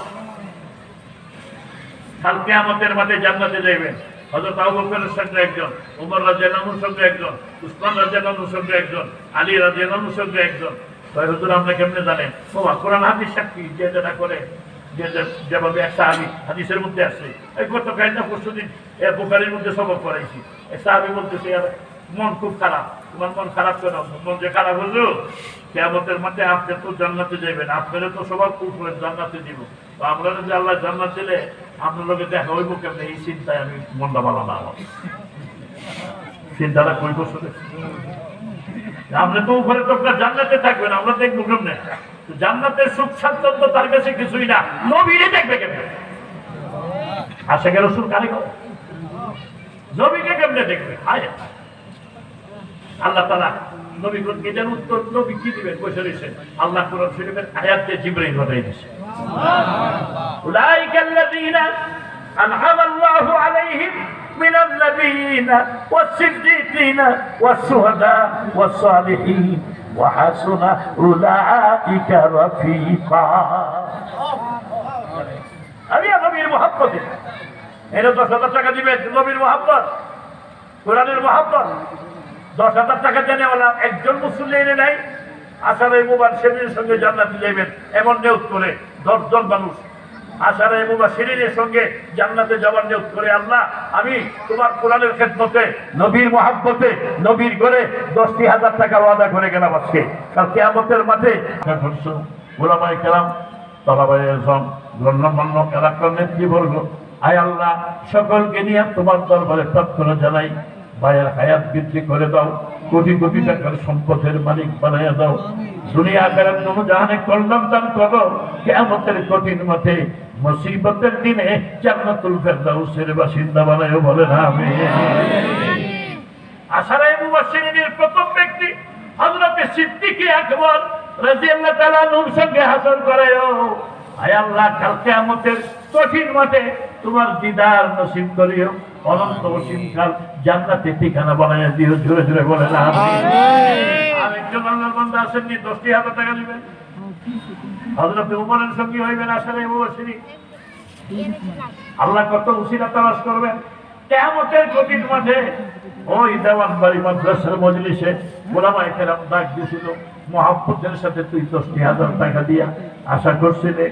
কাল কিয়ামতের মাঠে জান্নাতে যাবেন হযরত আবু বকরের সঙ্গে একজন ওমর রাদিয়াল্লাহু আনহুর সঙ্গে একজন উসমান রাদিয়াল্লাহু আনহুর সঙ্গে একজন আলী রাদিয়াল্লাহু আনহুর সঙ্গে একজন তাই হুজুর আপনি কেমনে জানেন বাবা কোরআন হাদিস সাক্ষী যেটা করে যেভাবে এক সাহাবী হাদিসের মধ্যে আছে এই গত কালটা পরশুদিন বুখারীর মধ্যে সবক করাইছি এক সাহাবী বলতেছে মন খুব খারাপ তোমার মন খারাপ কেন মন যে খারাপ হলো কিয়ামতের মাঠে আপনি তো জান্নাতে যাবেন আপনারা তো সবার উপরে জান্নাতে দিব তো আমরা যদি আল্লাহ জান্নাত দিলে আপনার লোকে দেখা হইব কেমন এই চিন্তায় আমি মনটা ভালো না আমার চিন্তাটা কই বছর আপনি তো উপরে তো জান্নাতে থাকবেন আমরা দেখবো কেমনে জান্নাতের সুখ স্বাচ্ছন্দ্য তার কাছে কিছুই না নবীরে দেখবে কেমনে আশিকে রাসূল কারে নবীকে কেমনে দেখবে হায় আল্লাহ তাআলা নবীগণকে যেন উত্তর নবী কি দিবেন বসে রয়েছেন আল্লাহ কোরআন শরীফের আয়াত দিয়ে জিবরাইল ঘটাই দিয়েছে সুবহানাল্লাহ উলাইকাল্লাযীনা আনআমা আল্লাহু আলাইহিম মিনাল নাবিয়িনা ওয়াস-সিদ্দীকিনা ওয়াস-শুহাদা ওয়াস-সালিহিন ওয়া হাসুনা উলাইকা রাফীকা আমি নবীর মহব্বত এরা 10,000 টাকা দিবেন নবীর মহব্বত কোরআনের মহব্বত 10,000 টাকা দেনেওয়ালা একজন মুসল্লি এনে নাই আশারায়ে মুবাশশিরিনের সঙ্গে জান্নাতে যাবেন এমন নিয়ত করে 10 জন মানুষ আশারায়ে মুবাশশিরিনের সঙ্গে জান্নাতে যাওয়ার নিয়ত করে আল্লাহ আমি তোমার কোরআনের খেদমতে নবীর মহব্বতে নবীর ঘরে 10,000 টাকা ওয়াদা করে গেলাম আজকে কাল কিয়ামতের মাঠে উলামায়ে কেরাম তালাবায়ে আযম গণ্যমান্য এলাকার নেতৃবর্গ আয় আল্লাহ সকলকে নিয়ে তোমার দরবারে প্রার্থনা জানাই ভাইয়ের হায়াত বৃদ্ধি করে দাও কোটি কোটি টাকার সম্পদের মালিক বানাইয়া দাও দুনিয়া আখিরাত জাহানে কল্যাণ দান করো কিয়ামতের কঠিন মাঠে মুসিবতের দিনে জান্নাতুল ফেরদাউসের বাসিন্দা বানায়ো বলেন আমিন আশারায়ে মুবাশশিরিনের প্রথম ব্যক্তি হযরত সিদ্দিক আকবর রাদিয়াল্লাহু তাআলা নূর সঙ্গে হাসর করায়ো আয় আল্লাহ কাল কিয়ামতের কঠিন মাঠে তোমার দিদার নসিব করিও অনন্ত অসীম কাল জান্নাতে ঠিকানা বানাইয়া দিও জোরে জোরে বলেন আমিন আরেকজন আল্লাহর বান্দা আছেন 10,000 টাকা দিবেন হযরত ওমরের সঙ্গে হইবেন আশারায়ে মুবাশশিরিন আল্লাহ কত উসিলা তালাশ করবেন কিয়ামতের কঠিন মাঠে ওই দেওয়ানবাড়ি মাদ্রাসার মজলিসে ওলামায়ে কেরাম ডাক দিয়েছিল মহব্বতের সাথে তুই 10,000 টাকা দিয়া আশা করছিলে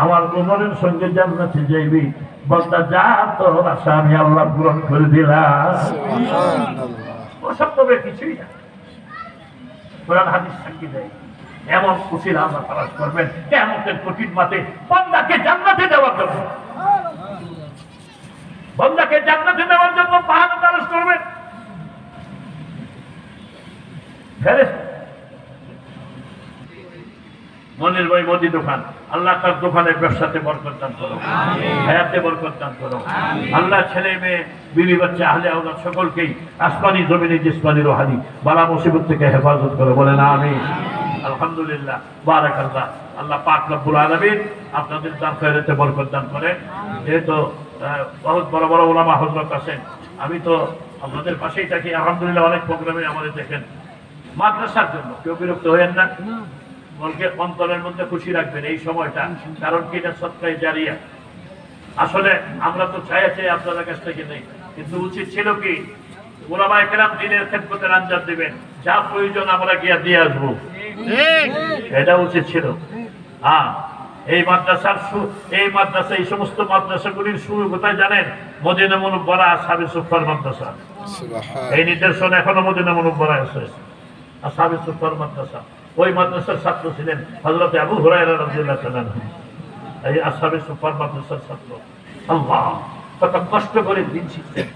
আমার ওমরের সঙ্গে জান্নাতে যাইবি বলতা যা তোর আশা আমি আল্লাহ পূরণ করে দিলাম সুবহানাল্লাহ ওসব তবে কিছুই না কোরআন হাদিস সাক্ষী দেয় এমন উসিলা আল্লাহ তালাশ করবেন কিয়ামতের কঠিন মাঠে বান্দাকে জান্নাতে দেওয়ার জন্য বান্দাকে জান্নাতে নেওয়ার জন্য পাহাড় তালাশ করবেন। ফেরেশতা মনির ভাই মুদি দোকান, আল্লাহ তার দোকানের ব্যবসাতে বরকত দান করো, হায়াতে বরকত দান করো। আল্লাহ ছেলে মেয়ে বিবি বাচ্চা আহলে আওলাদ সকলকেই আসমানি জমিনে জিসমানি রুহানি বালা মুসিবত থেকে হেফাজত করো, বলেন আমিন। আলহামদুলিল্লাহ, বারাকাল্লাহ। আল্লাহ পাক রব্বুল আলামিন আপনাদের দান খয়রাতে বরকত দান করে। যেহেতু বহুত বড় বড় ওলামা হযরত আছেন, আমি তো আপনাদের পাশেই থাকি, আলহামদুলিল্লাহ অনেক প্রোগ্রামে আমাদের দেখেন। মাদ্রাসার জন্য কেউ বিরক্ত হয়েন না, মনকে অন্তরের মধ্যে খুশি রাখবেন এই সময়টা, কারণ কি এটা সৎকায় জারিয়া। আসলে আমরা তো চাইছি আপনাদের কাছ থেকে নেই, কিন্তু উচিত ছিল কি ওলামায়ে কেরাম দ্বীনের খেদমতের আঞ্জাম দিবেন, যা প্রয়োজন আমরা গিয়া দিয়ে আসবো, এটা উচিত ছিল। হ্যাঁ, এই মাদ্রাসা এই সমস্ত মাদ্রাসাগুলির শুরু কোথায় জানেন? মদিনা মুনব্বরা আসহাবে সুফফার মাদ্রাসা। এই নিদর্শন এখনো মদিনা মুনব্বরায় আছে, আসহাবে সুফফার মাদ্রাসা। ওই মাদ্রাসার ছাত্র ছিলেন হযরত আবু হুরায়রা রাদিয়াল্লাহু তাআলা আনহু, এই আসহাবে সুফফার মাদ্রাসার ছাত্র। আল্লাহ, কত কষ্ট করে দিন শিখছেন,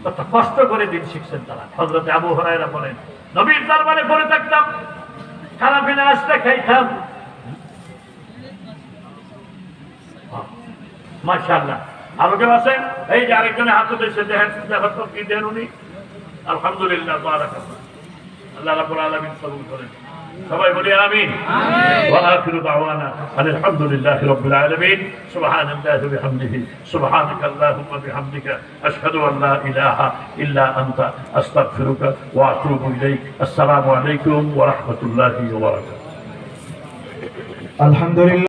কত কষ্ট করে দিন শিখছেন তারা। হযরত আবু হুরায়রা বলেন, নবীর দরবারে পড়ে থাকতাম, খারাপিনা আসলে খাইতাম। মাশাআল্লাহ। আরো কেউ আছেন? এই যে আরেকজনে হাত উঠেছে, দেখেন দেখো কি দেন উনি। আলহামদুলিল্লাহ, বারাকাল্লাহ। আল্লাহ রাব্বুল আলামিন কবুল করেন। সবাই বলি আমিন। ওয়া আখিরু দাওয়ানা আলহামদুলিল্লাহি রাব্বিল আলামিন। সুবহানাল্লাহি ওয়া বিহামদিহি, সুবহানাকাল্লাহুম্মা বিহামদিকা, আশহাদু আল লা ইলাহা ইল্লা আনতা, আস্তাগফিরুকা ওয়া আতুবু ইলাইক। আসসালামু আলাইকুম ওয়া রাহমাতুল্লাহি ওয়া বারাকাতুহু। আলহামদুলিল্লাহ।